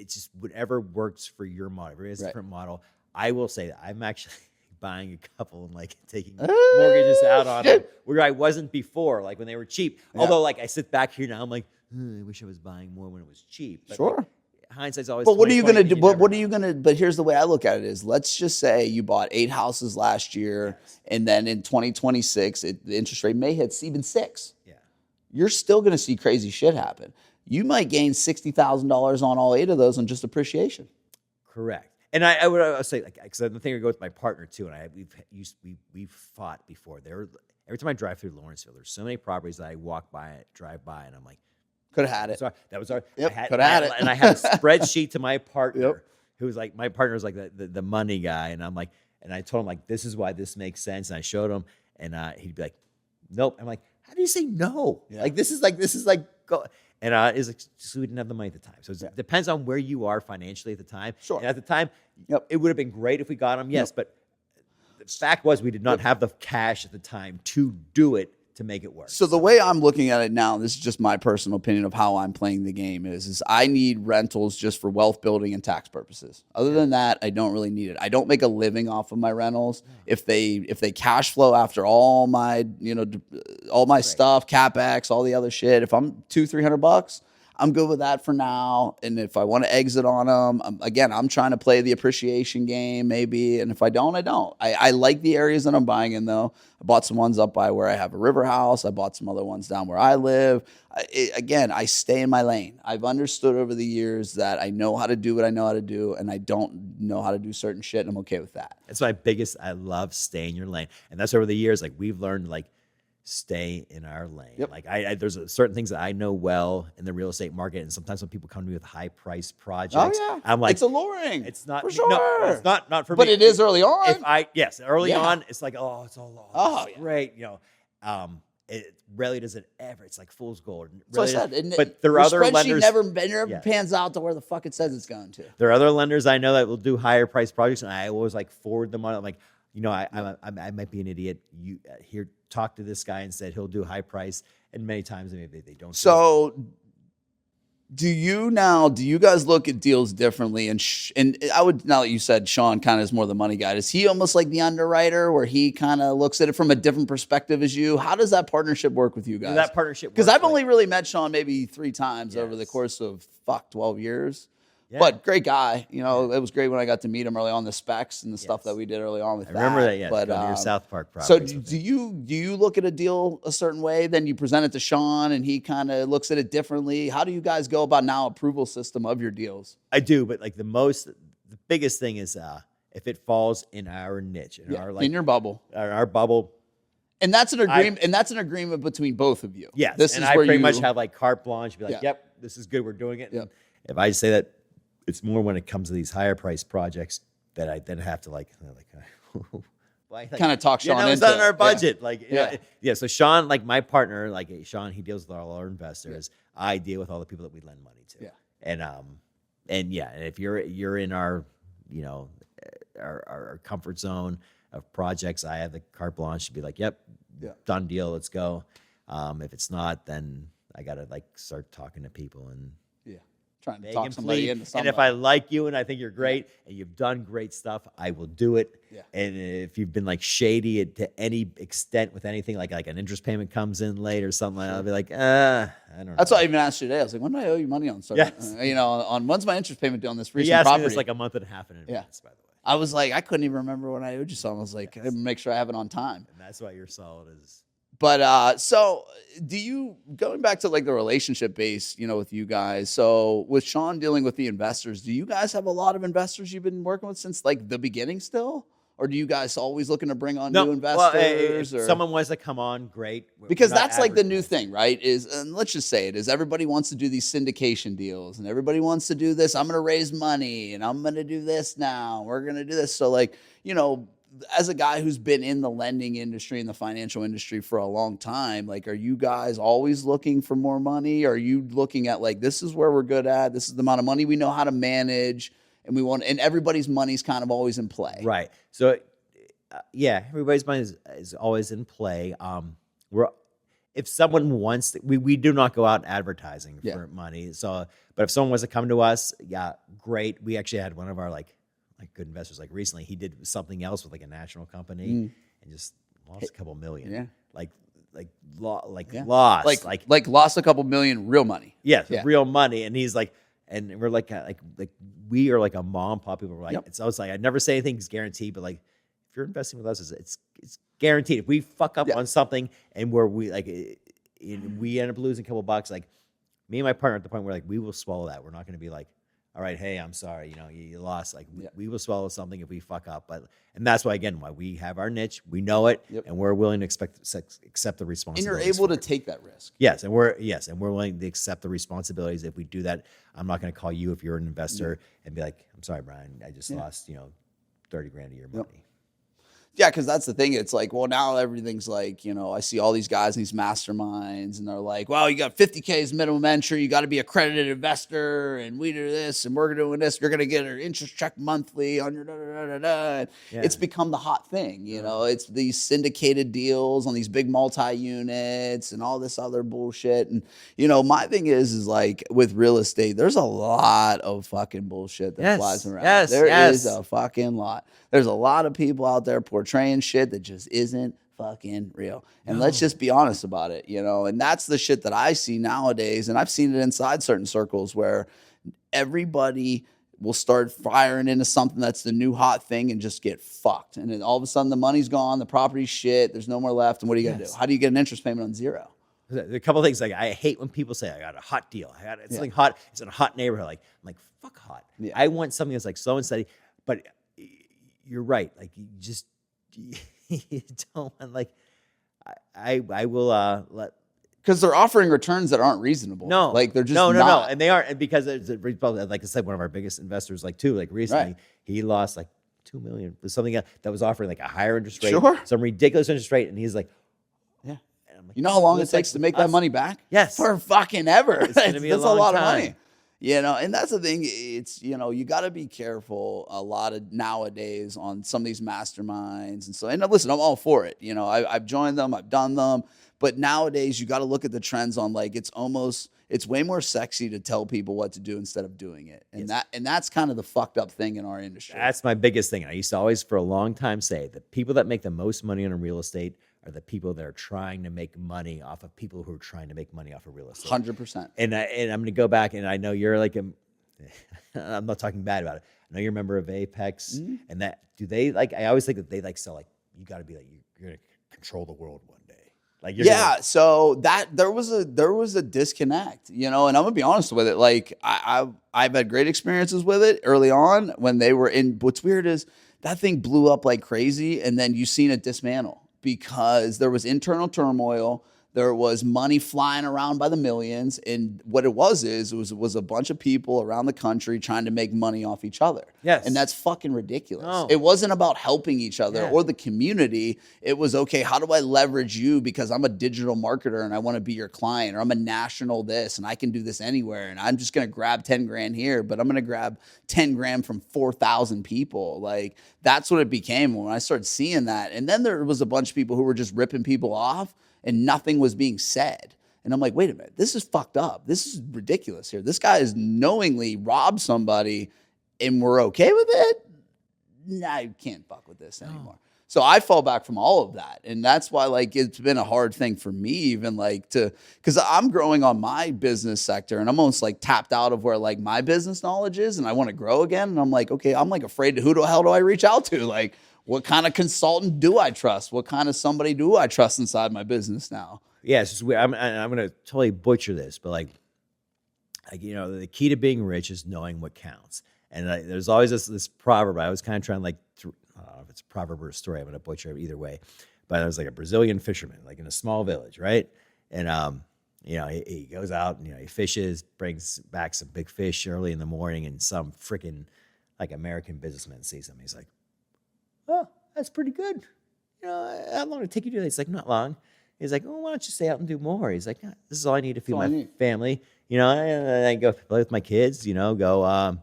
just whatever works for your model. Everybody has a different model. I will say that I'm actually buying a couple and taking mortgages out on them where I wasn't before, when they were cheap. Yeah. Although I sit back here now, I'm like, I wish I was buying more when it was cheap. But
sure.
Hindsight's always.
But what are you going to do? What are you going to? But here's the way I look at it: is let's just say you bought 8 houses last year, and then in 2026, the interest rate may hit even 6. Yeah, you're still going to see crazy shit happen. You might gain $60,000 on all 8 of those on just appreciation.
Correct. And I would say, because the thing I go with my partner too, and we've fought before. Every time I drive through Lawrenceville, there's so many properties that I drive by, and I'm like,
could have had it.
So that was our.
Yep, could have had it.
And I had a spreadsheet to my partner, who's my partner's the money guy, and I'm like, and I told him this is why this makes sense, and I showed him, and he'd be like, nope. I'm like, how do you say no? Yeah. This is go. And it's just we didn't have the money at the time. So it depends on where you are financially at the time.
Sure.
And at the time, it would have been great if we got them, yes. But the fact was we did not have the cash at the time to do it, to make it work.
So the way I'm looking at it now, this is just my personal opinion of how I'm playing the game, is I need rentals just for wealth building and tax purposes. Other than that, I don't really need it. I don't make a living off of my rentals. If they cash flow after all my stuff, CapEx, all the other shit, if I'm $200-$300, I'm good with that for now. And if I want to exit on them, again, I'm trying to play the appreciation game maybe. And if I don't, I don't. I like the areas that I'm buying in, though. I bought some ones up by where I have a river house. I bought some other ones down where I live. Again, I stay in my lane. I've understood over the years that I know how to do what I know how to do, and I don't know how to do certain shit, and I'm okay with that.
That's my biggest. I love staying in your lane. And that's over the years, we've learned, stay in our lane. Yep. There's certain things that I know well in the real estate market, and sometimes when people come to me with high price projects, I'm like,
it's alluring.
It's not
for sure.
No, it's not for me.
But it is early on.
Early on, it's like, oh, it's all low.
Oh,
great. It rarely does it ever. It's like fool's gold.
So I said,
but there are other lenders.
Never pans out to where the fuck it says it's going to.
There are other lenders I know that will do higher price projects, and I always forward them on. I'm like, I might be an idiot. You talk to this guy and said he'll do high price, and many times maybe they don't.
So, do you guys look at deals differently? And I would, now that you said Sean kind of is more the money guy, is he almost like the underwriter where he kind of looks at it from a different perspective as you? How does that partnership work with you guys?
That partnership,
because I've only really met Sean maybe 3 times over the course of 12 years. But great guy. You know, it was great when I got to meet him early on, the specs and the stuff that we did early on with
I remember that. Yeah,
But
go to your South Park
so
properties.
do you look at a deal a certain way? Then you present it to Sean, and he kind of looks at it differently. How do you guys go about now approval system of your deals?
I do, but like the biggest thing is if it falls in our niche, in our
in your bubble,
our bubble.
And that's an agreement. And that's an agreement between both of you.
Yes,
this
and
is
I
where
pretty
you
much have like carte blanche. Be like,
Yeah.
yep, this is good. We're doing it.
Yep.
And if I say that, it's more when it comes to these higher price projects that I then have to like
kind of talk Sean
it's
into
not in our
it.
budget. Like, yeah. So Sean, like my partner, like Sean, he deals with all our investors. I deal with all the people that we lend money to.
Yeah.
And if you're in our, you know, our comfort zone of projects, I have the carte blanche to be like, yep, done deal, let's go. If it's not, then I gotta like start talking to people and
trying to talk somebody into something.
And if I like you and I think you're great and you've done great stuff, I will do it.
Yeah.
And if you've been like shady to any extent with anything, like an interest payment comes in late or something, I'll be like, I don't know.
That's why I even asked you today. I was like, when do I owe you money on certain?
Yes.
You know, on when's my interest payment due on this recent
He asked
property?
me this like a month and a half in advance, by the way.
I was like, I couldn't even remember when I owed you something. I was like, I make sure I have it on time.
And that's why you're solid as.
But so do you, going back to like the relationship base, you know, with you guys, so with Sean dealing with the investors, do you guys have a lot of investors you've been working with since like the beginning still? Or do you guys always looking to bring on new investors?
If someone wants to come on, great.
Because that's like the new thing, right? And let's just say it is everybody wants to do these syndication deals and everybody wants to do this. I'm going to raise money and I'm going to do this now. We're going to do this. So like, you know, as a guy who's been in the lending industry and the financial industry for a long time, like, are you guys always looking for more money? Are you looking at like, this is where we're good at, this is the amount of money we know how to manage, and we want, and everybody's money's kind of always in play.
Right. So everybody's money is always in play. If someone wants, we do not go out advertising for money. So, but if someone wants to come to us, great. We actually had one of our like good investors, like recently, he did something else with like a national company and just lost a couple million.
Yeah.
Lost.
Like lost a couple million real money.
Yes, real money. And he's like, and we're like we are like a mom and pop people. We're like, it's always like, I'd never say anything's guaranteed, but like, if you're investing with us, it's guaranteed. If we fuck up on something and we end up losing a couple bucks, like me and my partner at the point where like we will swallow that. We're not going to be like, all right, hey, I'm sorry, you know, you lost. Like we will swallow something if we fuck up. And that's why why we have our niche, we know it, and we're willing to accept the responsibility.
And you're able to take that risk.
Yes, and we're willing to accept the responsibilities. If we do that, I'm not going to call you if you're an investor and be like, I'm sorry, Brian, I just lost, $30,000 of your money.
Yeah, because that's the thing. It's like, well, now everything's like, I see all these guys in these masterminds, and they're like, well, you got 50K as minimum entry. You got to be accredited investor, and we do this, and we're doing this. You're going to get an interest check monthly on your da-da-da-da-da. Yeah. It's become the hot thing, It's these syndicated deals on these big multi-units and all this other bullshit. And, my thing is like with real estate, there's a lot of fucking bullshit that flies around. There is a fucking lot. There's a lot of people out there portraying shit that just isn't fucking real. And let's just be honest about it, And that's the shit that I see nowadays. And I've seen it inside certain circles where everybody will start firing into something that's the new hot thing and just get fucked. And then all of a sudden the money's gone, the property's shit, there's no more left. And what are you going to do? How do you get an interest payment on zero?
There's a couple of things. Like, I hate when people say, I got a hot deal. It's something hot. It's in a hot neighborhood. Like, I'm like, fuck hot. Yeah. I want something that's like slow and steady. But you're right. Like, you just you don't want, like, I will let.
Because they're offering returns that aren't reasonable.
No.
Like, they're just
no,
not.
And they aren't. And because it's like I said, one of our biggest investors, like recently, he lost like $2 million with something that was offering like a higher interest rate.
Sure.
Some ridiculous interest rate. And he's like,
like, you know how long it takes to make that money back?
Yes.
For fucking ever.
It's going to be
that's
a lot
of money. And that's the thing. It's, you got to be careful a lot of nowadays on some of these masterminds. And so, and listen, I'm all for it. I've joined them, I've done them. But nowadays, you got to look at the trends on like, it's way more sexy to tell people what to do instead of doing it. And that's kind of the fucked up thing in our industry.
That's my biggest thing. I used to always, for a long time, say the people that make the most money on real estate are the people that are trying to make money off of people who are trying to make money off of real estate.
100%.
And I'm going to go back, and I know you're like I'm not talking bad about it. I know you're a member of Apex, and that do they like? I always think that they like sell like you got to be like you're gonna control the world one day. Like you're
Yeah,
gonna,
so that there was a disconnect, and I'm gonna be honest with it. Like I've had great experiences with it early on when they were in. What's weird is that thing blew up like crazy, and then you seen it dismantle because there was internal turmoil. There was money flying around by the millions, and what it was a bunch of people around the country trying to make money off each other.
Yes.
And that's fucking ridiculous.
No.
It wasn't about helping each other
Yeah.
or the community. It was, okay, how do I leverage you because I'm a digital marketer and I want to be your client, or I'm a national this and I can do this anywhere, and I'm just going to grab 10 grand here, but I'm going to grab 10 grand from 4,000 people. Like, that's what it became when I started seeing that. And then there was a bunch of people who were just ripping people off and nothing was being said. And I'm like, wait a minute, this is fucked up. This is ridiculous here. This guy has knowingly robbed somebody and we're okay with it? Nah, I can't fuck with this anymore. So I fall back from all of that. And that's why, like, it's been a hard thing for me even, like, because I'm growing on my business sector and I'm almost like tapped out of where like my business knowledge is, and I want to grow again. And I'm like, okay, I'm like afraid to, who the hell do I reach out to? Like, what kind of consultant do I trust? What kind of somebody do I trust inside my business now?
yeah, it's just weird. I'm gonna totally butcher this, but like the key to being rich is knowing what counts. And there's always this proverb. I was kind of trying like, I don't know if it's a proverb or a story. I'm gonna butcher it either way. But it was like a Brazilian fisherman, like in a small village, right? And he goes out and he fishes, brings back some big fish early in the morning, and some freaking like American businessman sees him. He's like, "Oh, that's pretty good. How long did it take you to do that?" He's like, "Not long." He's like, "Oh, why don't you stay out and do more?" He's like, "Nah, this is all I need to feed my family. I go play with my kids. Go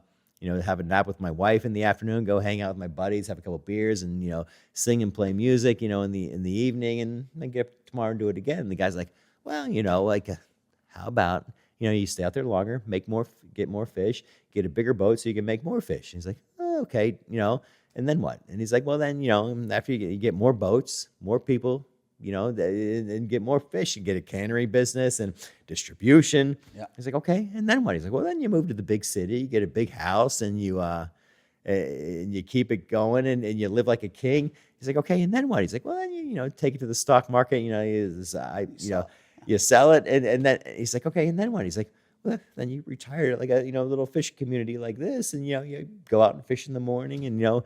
have a nap with my wife in the afternoon. Go hang out with my buddies, have a couple beers, and sing and play music. In the evening, and then get up tomorrow and do it again." And the guy's like, "Well, how about you stay out there longer, get more fish, get a bigger boat so you can make more fish." And he's like, "Oh, okay, And then what?" And he's like, "Well, then, after you get more boats, more people, and get more fish, and get a cannery business and distribution."
Yeah.
He's like, "Okay, and then what?" He's like, "Well, then you move to the big city, you get a big house, and you keep it going, and you live like a king." He's like, "Okay, and then what?" He's like, "Well, then you take it to the stock market, you sell it, and then." He's like, "Okay, and then what?" He's like, "Well, then you retire like a little fish community like this, and you go out and fish in the morning, and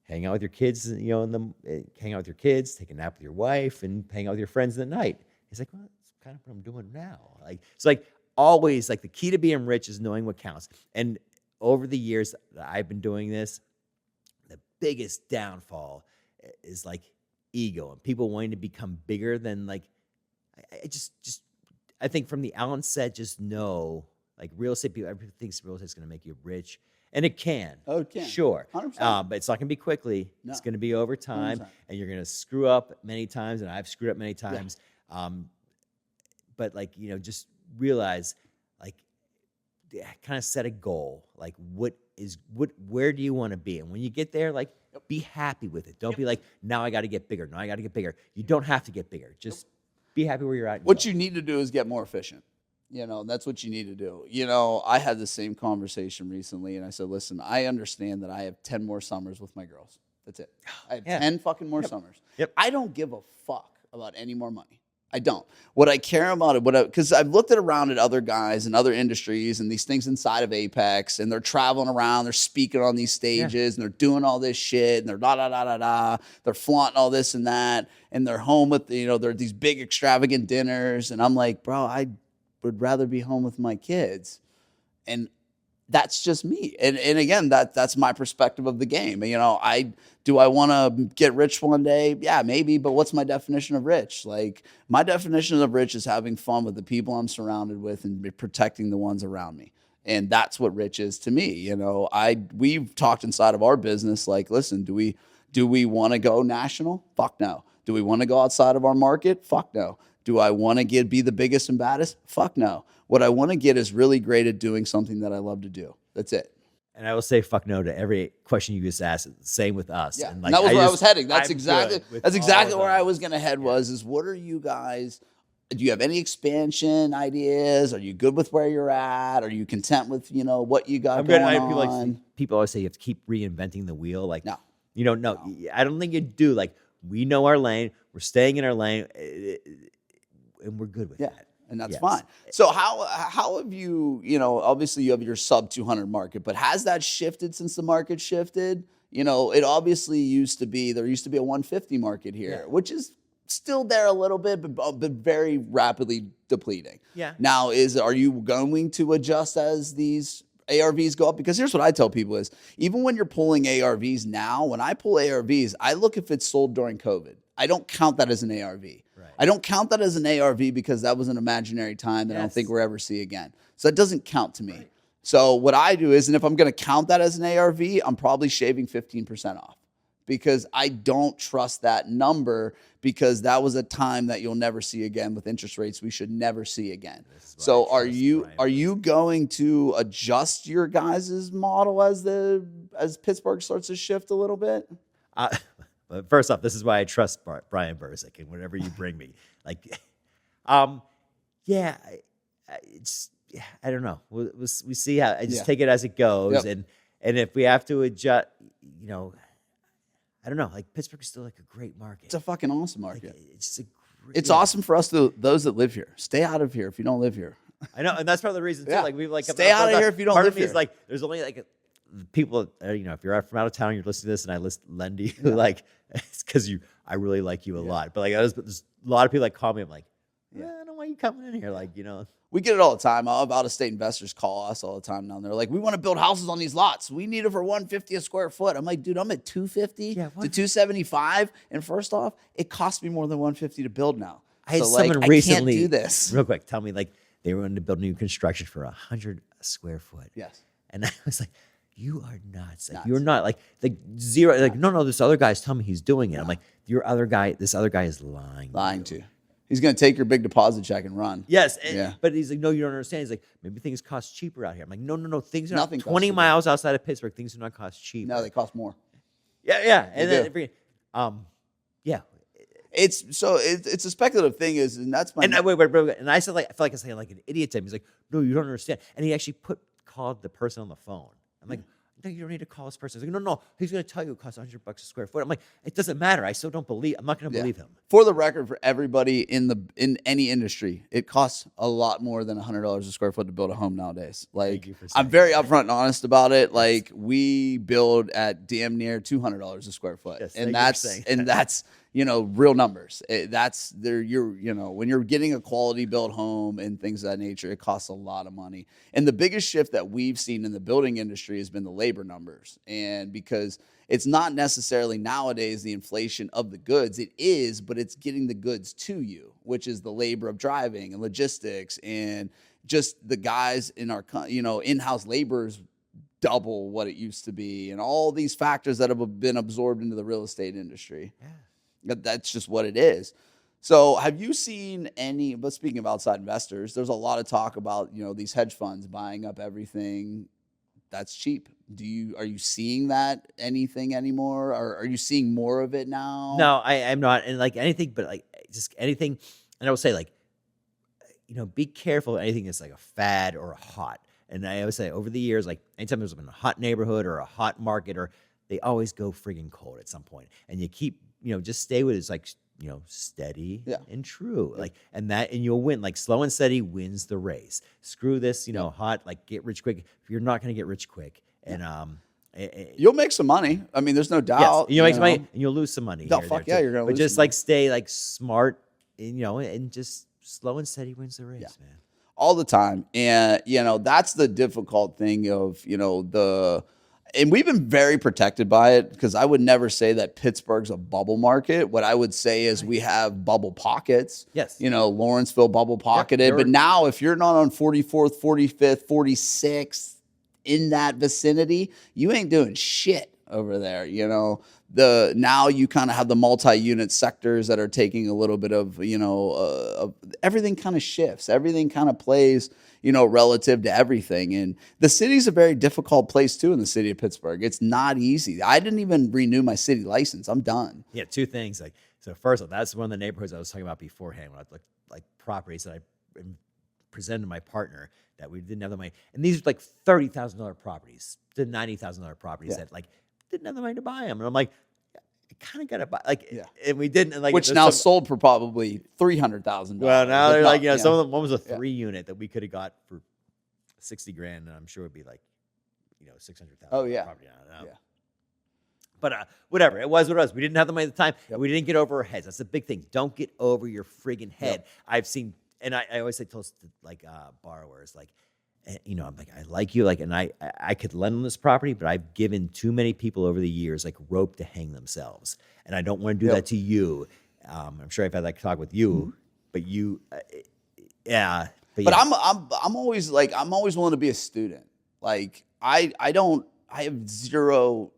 hang out with your kids, hang out with your kids, take a nap with your wife, and hang out with your friends in the night." He's like, "Well, that's kind of what I'm doing now." Like, it's like always, like the key to being rich is knowing what counts. And over the years that I've been doing this, the biggest downfall is like ego and people wanting to become bigger than like. I think from the outset, just know like real estate people. Everybody thinks real estate is going to make you rich. And it can.
Oh, it can.
Sure.
100%.
But it's not going to be quickly.
No.
It's going to be over time.
100%.
And you're going to screw up many times. And I've screwed up many times. Yeah. But like, just realize, like, kind of set a goal. Like, where do you want to be? And when you get there, like, be happy with it. Don't be like, now I got to get bigger. Now I got to get bigger. You don't have to get bigger. Just be happy where you're at.
What you need to do is get more efficient. That's what you need to do. I had the same conversation recently, and I said, listen, I understand that I have 10 more summers with my girls. That's it. I have 10 fucking more summers.
Yep.
I don't give a fuck about any more money. I don't. What I care about, because I've looked around at other guys in other industries and these things inside of Apex, and they're traveling around, they're speaking on these stages, and they're doing all this shit, and they're da-da-da-da-da, they're flaunting all this and that, and they're home with, they're these big extravagant dinners, and I'm like, bro, I would rather be home with my kids. And that's just me. And again, that's my perspective of the game. Do I want to get rich one day? Yeah, maybe. But what's my definition of rich? Like, my definition of rich is having fun with the people I'm surrounded with and protecting the ones around me. And that's what rich is to me. We've talked inside of our business, like, listen, do we want to go national? Fuck no. Do we want to go outside of our market? Fuck no. Do I want to be the biggest and baddest? Fuck no. What I want to get is really great at doing something that I love to do. That's it.
And I will say fuck no to every question you just asked. Same with us.
Yeah,
and
that was where I was heading. That's
I'm
exactly
good with
where
all
I was going to head. Is what are you guys do you have any expansion ideas? Are you good with where you're at? Are you content with, what you got
I'm good.
going
People
on?
people always say you have to keep reinventing the wheel. Like,
No.
no, I don't think you do. Like, we know our lane. We're staying in our lane, and we're good with that.
And that's
Yes.
fine. So how have you, obviously you have your sub 200 market, but has that shifted since the market shifted? It obviously there used to be a 150 market here, which is still there a little bit, but very rapidly depleting.
Yeah.
Now, are you going to adjust as these ARVs go up? Because here's what I tell people is, even when you're pulling ARVs now, when I pull ARVs, I look if it's sold during COVID. I don't count that as an ARV. Right. I don't count that as an ARV because that was an imaginary time that I don't think we'll ever see again. So that doesn't count to me. Right. So what I do is, and if I'm going to count that as an ARV, I'm probably shaving 15% off, because I don't trust that number, because that was a time that you'll never see again with interest rates we should never see again. So are you going to adjust your guys' model as Pittsburgh starts to shift a little bit?
But first off, this is why I trust Brian Bursick and whatever you bring me. Like, it's, I don't know. We see how. I just take it as it goes, and if we have to adjust, I don't know. Like, Pittsburgh is still like a great market.
It's a fucking awesome market.
Like,
it's awesome for us, those that live here. Stay out of here if you don't live here.
I know, and that's part of the reason too. Like, we've
stay out of here if you don't live here.
Part of me is like, there's only like people, if you're from out of town, you're listening to this, and I list Lendy, who like, it's because I really like you a lot. But like, there's a lot of people that call me. I'm like, I don't know why you coming in here. Like,
we get it all the time. Out-of-state investors call us all the time down there. Like, we want to build houses on these lots. We need it for $150 a square foot. I'm like, dude, I'm at $250 to $275. And first off, it costs me more than $150 to build now.
I had someone recently,
I can't do this.
Real quick, tell me, like, they were going to build new construction for $100 a square foot.
Yes.
And I was like, you are nuts. Like, you're not like zero. Like, no, this other guy's telling me he's doing it. I'm like, this other guy is lying.
Lying to you. He's going to take your big deposit check and run.
Yes. But he's like, no, you don't understand. He's like, maybe things cost cheaper out here. I'm like, no. Things are
Nothing
not 20 miles outside of Pittsburgh. Things do not cost cheaper.
No, they cost more.
Yeah. And then,
it's a speculative thing, and that's my.
And wait. And I said, like, I feel like I was saying like an idiot to him. He's like, no, you don't understand. And he actually called the person on the phone. I'm like, no, you don't need to call this person. He's like, no, he's going to tell you it costs $100 a square foot. I'm like, it doesn't matter. I still don't believe. I'm not going to believe him.
For the record, for everybody in any industry, it costs a lot more than $100 a square foot to build a home nowadays. Like, I'm very upfront and honest about it. Like, we build at damn near $200 a square foot, and that's real numbers. When you're getting a quality built home and things of that nature, it costs a lot of money. And the biggest shift that we've seen in the building industry has been the labor numbers. And because it's not necessarily nowadays the inflation of the goods, it is, but it's getting the goods to you, which is the labor of driving and logistics, and just the guys in our, in-house laborers double what it used to be, and all these factors that have been absorbed into the real estate industry. Yeah. That's just what it is. So have you seen but speaking of outside investors, there's a lot of talk about, these hedge funds buying up everything that's cheap. Are you seeing that anything anymore? Or are you seeing more of it now?
No, I'm not. And like anything, but like just anything. And I would say, like, be careful of anything that's like a fad or a hot. And I always say, over the years, like, anytime there's been a hot neighborhood or a hot market, or they always go friggin' cold at some point. And you keep, just stay with it. It's like, steady and true. Like, and you'll win. Like, slow and steady wins the race. Screw this, hot, like, get rich quick. If you're not going to get rich quick. And
you'll make some money. I mean, there's no doubt.
Yes, you'll make some money, and you'll lose some money.
No, fuck yeah, you're going to lose.
But just like stay like smart, and, and just slow and steady wins the race, man.
All the time. And, that's the difficult thing of, and we've been very protected by it, because I would never say that Pittsburgh's a bubble market. What I would say is we have bubble pockets.
Yes.
Lawrenceville bubble pocketed. But now if you're not on 44th, 45th, 46th, in that vicinity, you ain't doing shit over there. Now you kind of have the multi-unit sectors that are taking a little bit of, everything kind of shifts. Everything kind of plays, relative to everything. And the city's a very difficult place too, in the city of Pittsburgh. It's not easy. I didn't even renew my city license. I'm done.
Yeah, two things. Like, So first of all, that's one of the neighborhoods I was talking about beforehand when I looked like properties that I presented to my partner that we didn't have the money. And these are like $30,000 properties to $90,000 properties that like didn't have the money to buy them. And I'm like, I kind of got to buy and we didn't. And like,
which now sold for probably $300,000.
Well, now they're like, some of them, one was a 3 unit that we could have got for 60 grand. And I'm sure it'd be like, 600,000.
Oh yeah.
Property. I don't know. Yeah. But whatever, it was what it was. We didn't have the money at the time. We didn't get over our heads. That's the big thing. Don't get over your friggin' head. I've seen, and I always say to like borrowers, like, I'm like, I like you, like, and I could lend on this property, but I've given too many people over the years like rope to hang themselves, and I don't want to do that to you. I'm sure I've had that talk with you, but you, But
I'm always like, I'm always willing to be a student. Like I have zero.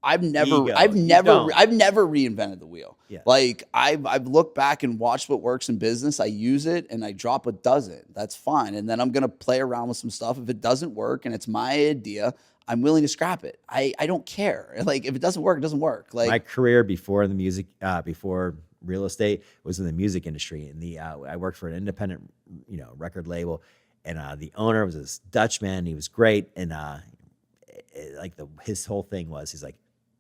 I've never reinvented the wheel.
Yeah.
Like I've looked back and watched what works in business. I use it and I drop what doesn't. That's fine. And then I'm gonna play around with some stuff. If it doesn't work and it's my idea, I'm willing to scrap it. I don't care. Like if it doesn't work, it doesn't work. Like
my career before the music, before real estate, was in the music industry. And I worked for an independent, record label, and the owner was this Dutch man. He was great, and his whole thing was, he's like,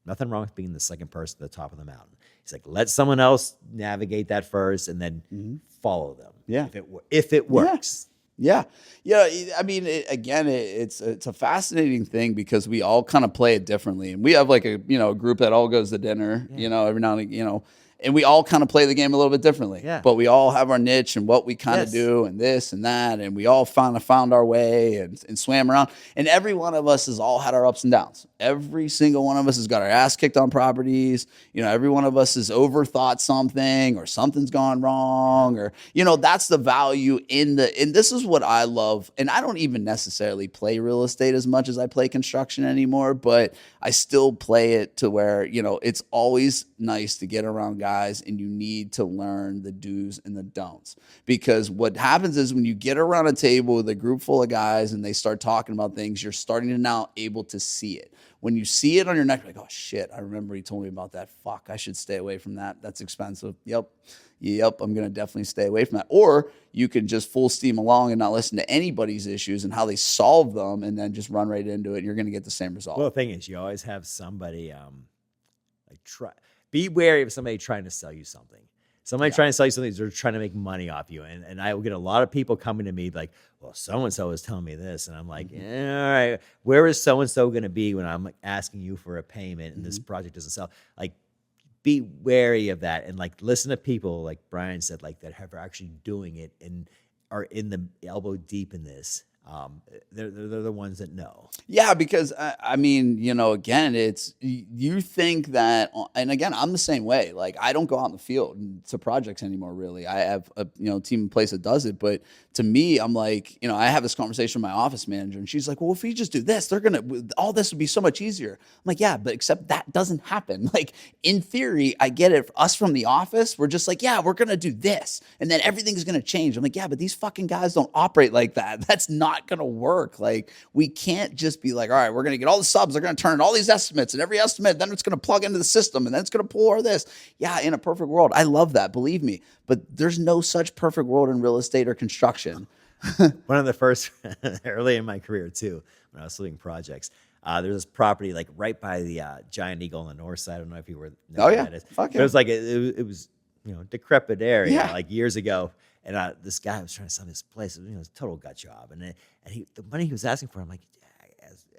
nothing wrong with being the second person at the top of the mountain. He's like, let someone else navigate that first, and then follow them. Yeah, if it works.
Yeah. I mean, it's a fascinating thing because we all kind of play it differently, and we have like a group that all goes to dinner, every now and again, and we all kind of play the game a little bit differently.
Yeah.
But we all have our niche and what we kind of do and this and that. And we all found our way and swam around. And every one of us has all had our ups and downs. Every single one of us has got our ass kicked on properties. Every one of us has overthought something, or something's gone wrong, or, that's the value and this is what I love. And I don't even necessarily play real estate as much as I play construction anymore, but I still play it to where, it's always nice to get around guys, and you need to learn the do's and the don'ts, because what happens is when you get around a table with a group full of guys and they start talking about things, you're starting to now able to see it. When you see it on your neck, you're like, oh shit, I remember he told me about that. Fuck, I should stay away from that. That's expensive. Yep, I'm going to definitely stay away from that. Or you can just full steam along and not listen to anybody's issues and how they solve them, and then just run right into it, and you're going to get the same result.
Well, the thing is, you always have somebody, be wary of somebody trying to sell you something. Somebody trying to sell you something, they're trying to make money off you. And I will get a lot of people coming to me like, well, so-and-so is telling me this. And I'm like, all right, where is so-and-so going to be when I'm like asking you for a payment and this project doesn't sell? Like, be wary of that. And like, listen to people, like Bryan said, like that are actually doing it and are in the elbow deep in this. They're the ones that know. Yeah, because
I mean, again, it's, you think that, and again, I'm the same way. Like, I don't go out in the field to projects anymore, really. I have a team in place that does it, but to me, I'm like, I have this conversation with my office manager, and she's like, well, if we just do this, all this would be so much easier. I'm like, yeah, but except that doesn't happen. Like, in theory, I get it. Us from the office, we're just like, yeah, we're gonna do this, and then everything's gonna change. I'm like, yeah, but these fucking guys don't operate like that. That's not gonna work. Like, we can't just be like, all right, we're gonna get all the subs, they're gonna turn in all these estimates, and every estimate, then it's gonna plug into the system, and then it's gonna pull all this. Yeah, in a perfect world, I love that, believe me. But there's no such perfect world in real estate or construction.
One of the first, early in my career too, when I was flipping projects, there's this property like right by the Giant Eagle on the north side. I don't know if you were.
Oh yeah, fuck yeah.
It was like it was decrepit area like years ago, and this guy was trying to sell this place. It was a total gut job, and the money he was asking for, I'm like,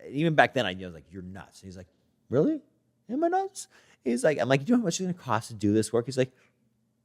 even back then I was like, you're nuts. And he's like, really? Am I nuts? He's like, I'm like, do you know how much it's going to cost to do this work? He's like,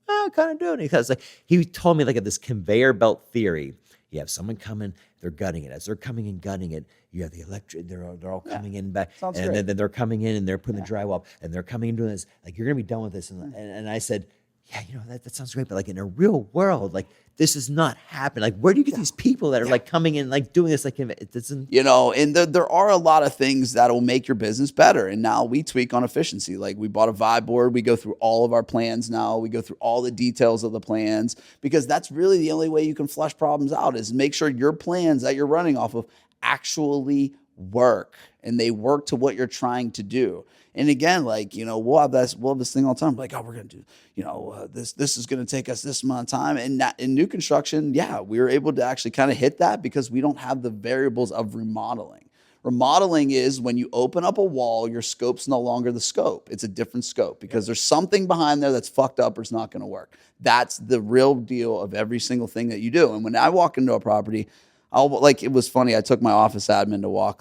I kind of do it. Because like he told me like this conveyor belt theory. You have someone coming, they're gutting it. As they're coming and gutting it, you have the electric. They're all coming in back, and then they're coming in and they're putting the drywall up, and they're coming and doing this. Like, you're gonna be done with this. And I said, yeah, that sounds great, but like in a real world, like this is not happening. Like, where do you get these people that are like coming in, like doing this? Like, it doesn't,
and there are a lot of things that will make your business better. And now we tweak on efficiency. Like, we bought a vibe board. We go through all of our plans now. We go through all the details of the plans, because that's really the only way you can flush problems out, is make sure your plans that you're running off of actually work. and they work to what you're trying to do. And again, like, we'll have this thing all the time. Like, oh, we're going to do, this is going to take us this amount of time. And in new construction, yeah, we were able to actually kind of hit that because we don't have the variables of remodeling. Remodeling is when you open up a wall, your scope's no longer the scope. It's a different scope because there's something behind there that's fucked up or it's not going to work. That's the real deal of every single thing that you do. And when I walk into a property, it was funny. I took my office admin to walk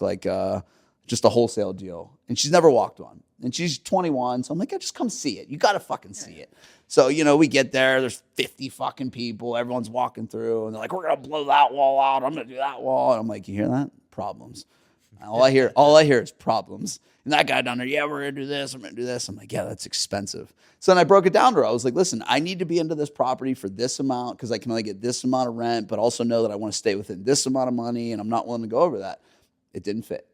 just a wholesale deal, and she's never walked one. And she's 21, so I'm like, just come see it. You got to fucking see it. So, we get there, there's 50 fucking people, everyone's walking through, and they're like, we're going to blow that wall out, I'm going to do that wall. And I'm like, you hear that? Problems. All I hear is problems. And that guy down there, yeah, we're going to do this, I'm going to do this. I'm like, yeah, that's expensive. So then I broke it down to her. I was like, listen, I need to be into this property for this amount because I can only get this amount of rent, but also know that I want to stay within this amount of money, and I'm not willing to go over that. It didn't fit.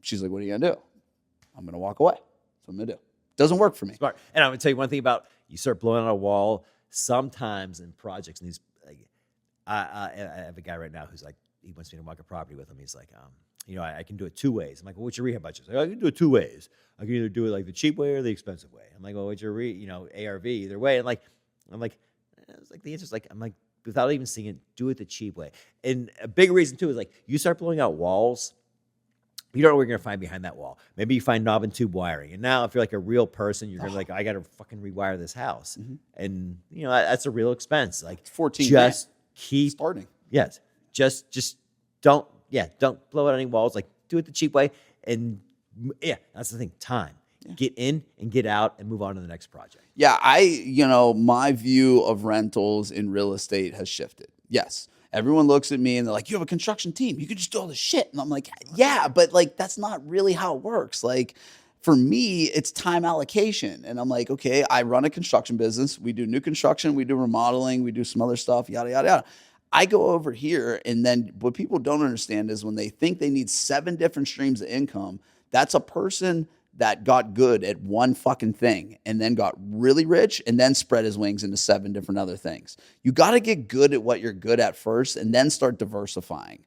She's like, what are you going to do? I'm going to walk away. That's what I'm going to do. Doesn't work for me.
Smart. And I'm going to tell you one thing about you start blowing out a wall sometimes in projects. And these, I have a guy right now who's like, he wants me to walk a property with him. He's like, I can do it two ways. I'm like, well, what's your rehab budget? He's like, I can do it two ways. I can either do it like the cheap way or the expensive way. I'm like, well, what's your ARV? Either way. And the answer's like, I'm like, without even seeing it, do it the cheap way. And a big reason too is like, you start blowing out walls, you don't know what you're going to find behind that wall. Maybe you find knob and tube wiring. And now if you're like a real person, you're going to I got to fucking rewire this house. Mm-hmm. And, that's a real expense. Like
it's 14
just
grand.
Keep
starting.
Yes. Just don't blow out any walls. Like do it the cheap way. And that's the thing. Time. Yeah. Get in and get out and move on to the next project.
Yeah. My view of rentals in real estate has shifted. Yes. Everyone looks at me and they're like, you have a construction team. You could just do all this shit. And I'm like, yeah, but that's not really how it works. Like for me, it's time allocation. And I'm like, okay, I run a construction business. We do new construction. We do remodeling. We do some other stuff, yada, yada, yada. I go over here, and then what people don't understand is when they think they need 7 different streams of income, that's a person that got good at one fucking thing and then got really rich and then spread his wings into 7 different other things. You got to get good at what you're good at first and then start diversifying.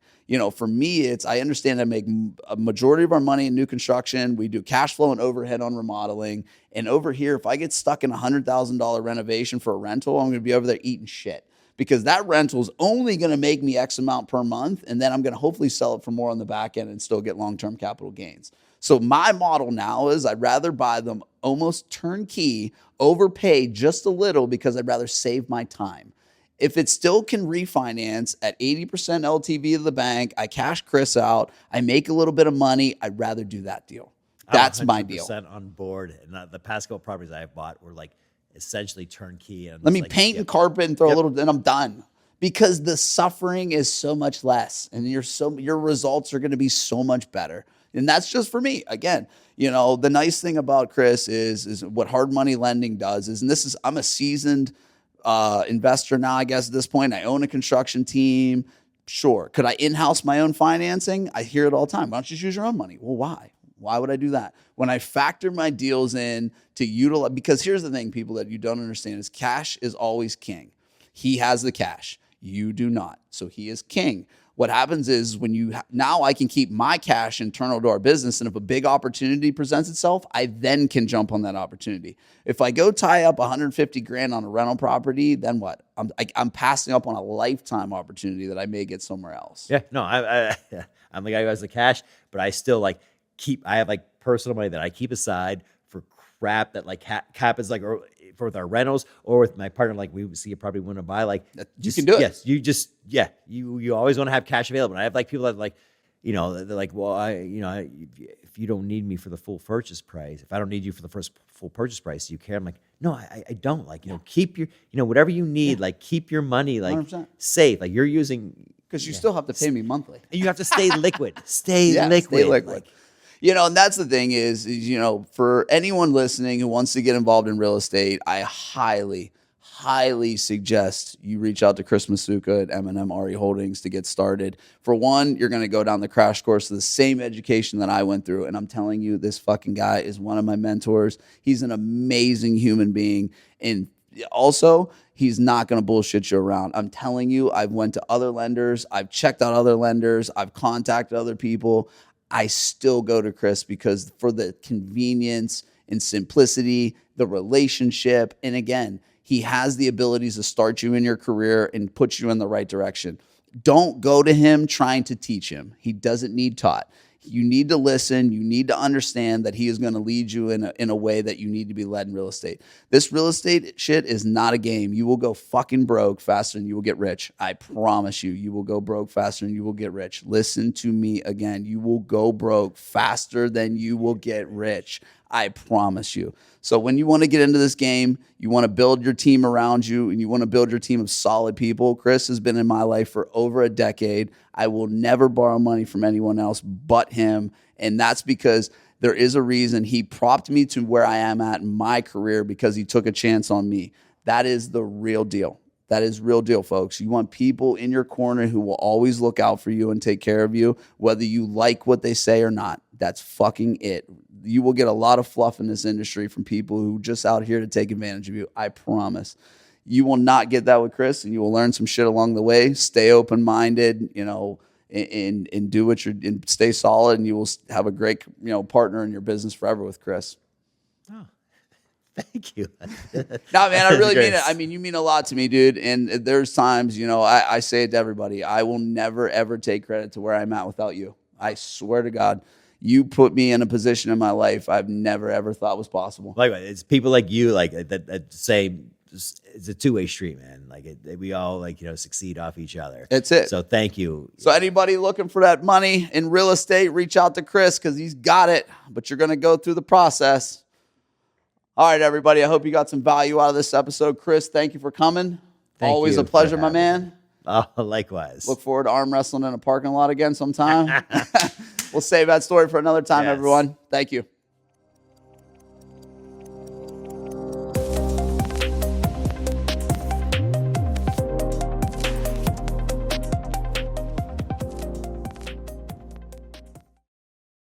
For me, I understand I make a majority of our money in new construction. We do cash flow and overhead on remodeling. And over here, if I get stuck in a $100,000 renovation for a rental, I'm going to be over there eating shit. Because that rental is only going to make me X amount per month, and then I'm going to hopefully sell it for more on the back end and still get long-term capital gains. So my model now is I'd rather buy them almost turnkey, overpay just a little because I'd rather save my time. If it still can refinance at 80% LTV of the bank, I cash Chris out, I make a little bit of money, I'd rather do that deal. That's my deal.
I'm 100% on board. And the past couple properties I have bought were essentially turnkey. And
let me paint and carpet and throw a little, and I'm done. Because the suffering is so much less, and your results are going to be so much better. And that's just for me. Again, the nice thing about Chris is what hard money lending does is, and I'm a seasoned investor now, I guess at this point. I own a construction team. Sure. Could I in-house my own financing? I hear it all the time. Why don't you just use your own money? Well, why? Why would I do that? When I factor my deals in to utilize, because here's the thing, people, that you don't understand is cash is always king. He has the cash. You do not. So he is king. What happens is now I can keep my cash internal to our business. And if a big opportunity presents itself, I then can jump on that opportunity. If I go tie up 150 grand on a rental property, then what? I'm passing up on a lifetime opportunity that I may get somewhere else.
Yeah, no, I'm the guy who has the cash, but I still I have personal money that I keep aside for crap that happens for with our rentals or with my partner. We see a property we want to buy.
You can do it.
Yes, you always want to have cash available. And I have people that they're like, well, if you don't need me for the full purchase price, if I don't need you for the first full purchase price, do you care? I'm like, no, I don't. Keep your, whatever you need. Keep your money 100%. Safe. You're using,
because you still have to pay me monthly.
And you have to stay liquid. Stay liquid.
Stay liquid. And that's the thing is, for anyone listening who wants to get involved in real estate, I highly, highly suggest you reach out to Chris Misutka at M&M RE Holdings to get started. For one, you're going to go down the crash course of the same education that I went through. And I'm telling you, this fucking guy is one of my mentors. He's an amazing human being. And also, he's not going to bullshit you around. I'm telling you, I've went to other lenders. I've checked out other lenders. I've contacted other people. I still go to Chris because for the convenience and simplicity, the relationship. And again, he has the abilities to start you in your career and put you in the right direction. Don't go to him trying to teach him. He doesn't need taught. You need to listen. You need to understand that he is going to lead you in a way that you need to be led in real estate. This real estate shit is not a game. You will go fucking broke faster than you will get rich. I promise you, you will go broke faster than you will get rich. Listen to me again. You will go broke faster than you will get rich. I promise you. So when you want to get into this game, you want to build your team around you and you want to build your team of solid people. Chris has been in my life for over a decade. I will never borrow money from anyone else but him. And that's because there is a reason he propped me to where I am at in my career because he took a chance on me. That is the real deal. That is real deal, folks. You want people in your corner who will always look out for you and take care of you, whether you like what they say or not. That's fucking it. You will get a lot of fluff in this industry from people who are just out here to take advantage of you. I promise. You will not get that with Chris, and you will learn some shit along the way. Stay open-minded, and do what you're and stay solid, and you will have a great, partner in your business forever with Chris.
Oh, thank you.
No, man, I really mean it. I mean, you mean a lot to me, dude. And there's times, I say it to everybody. I will never, ever take credit to where I'm at without you. I swear to God. You put me in a position in my life I've never, ever thought was possible.
Likewise, it's people like you that say it's a two-way street, man. We all succeed off each other.
That's it.
So thank you.
So anybody looking for that money in real estate, reach out to Chris because he's got it, but you're going to go through the process. All right, everybody. I hope you got some value out of this episode. Chris, thank you for coming. Always a pleasure, my man.
Oh, likewise.
Look forward to arm wrestling in a parking lot again sometime. We'll save that story for another time, everyone. Thank you.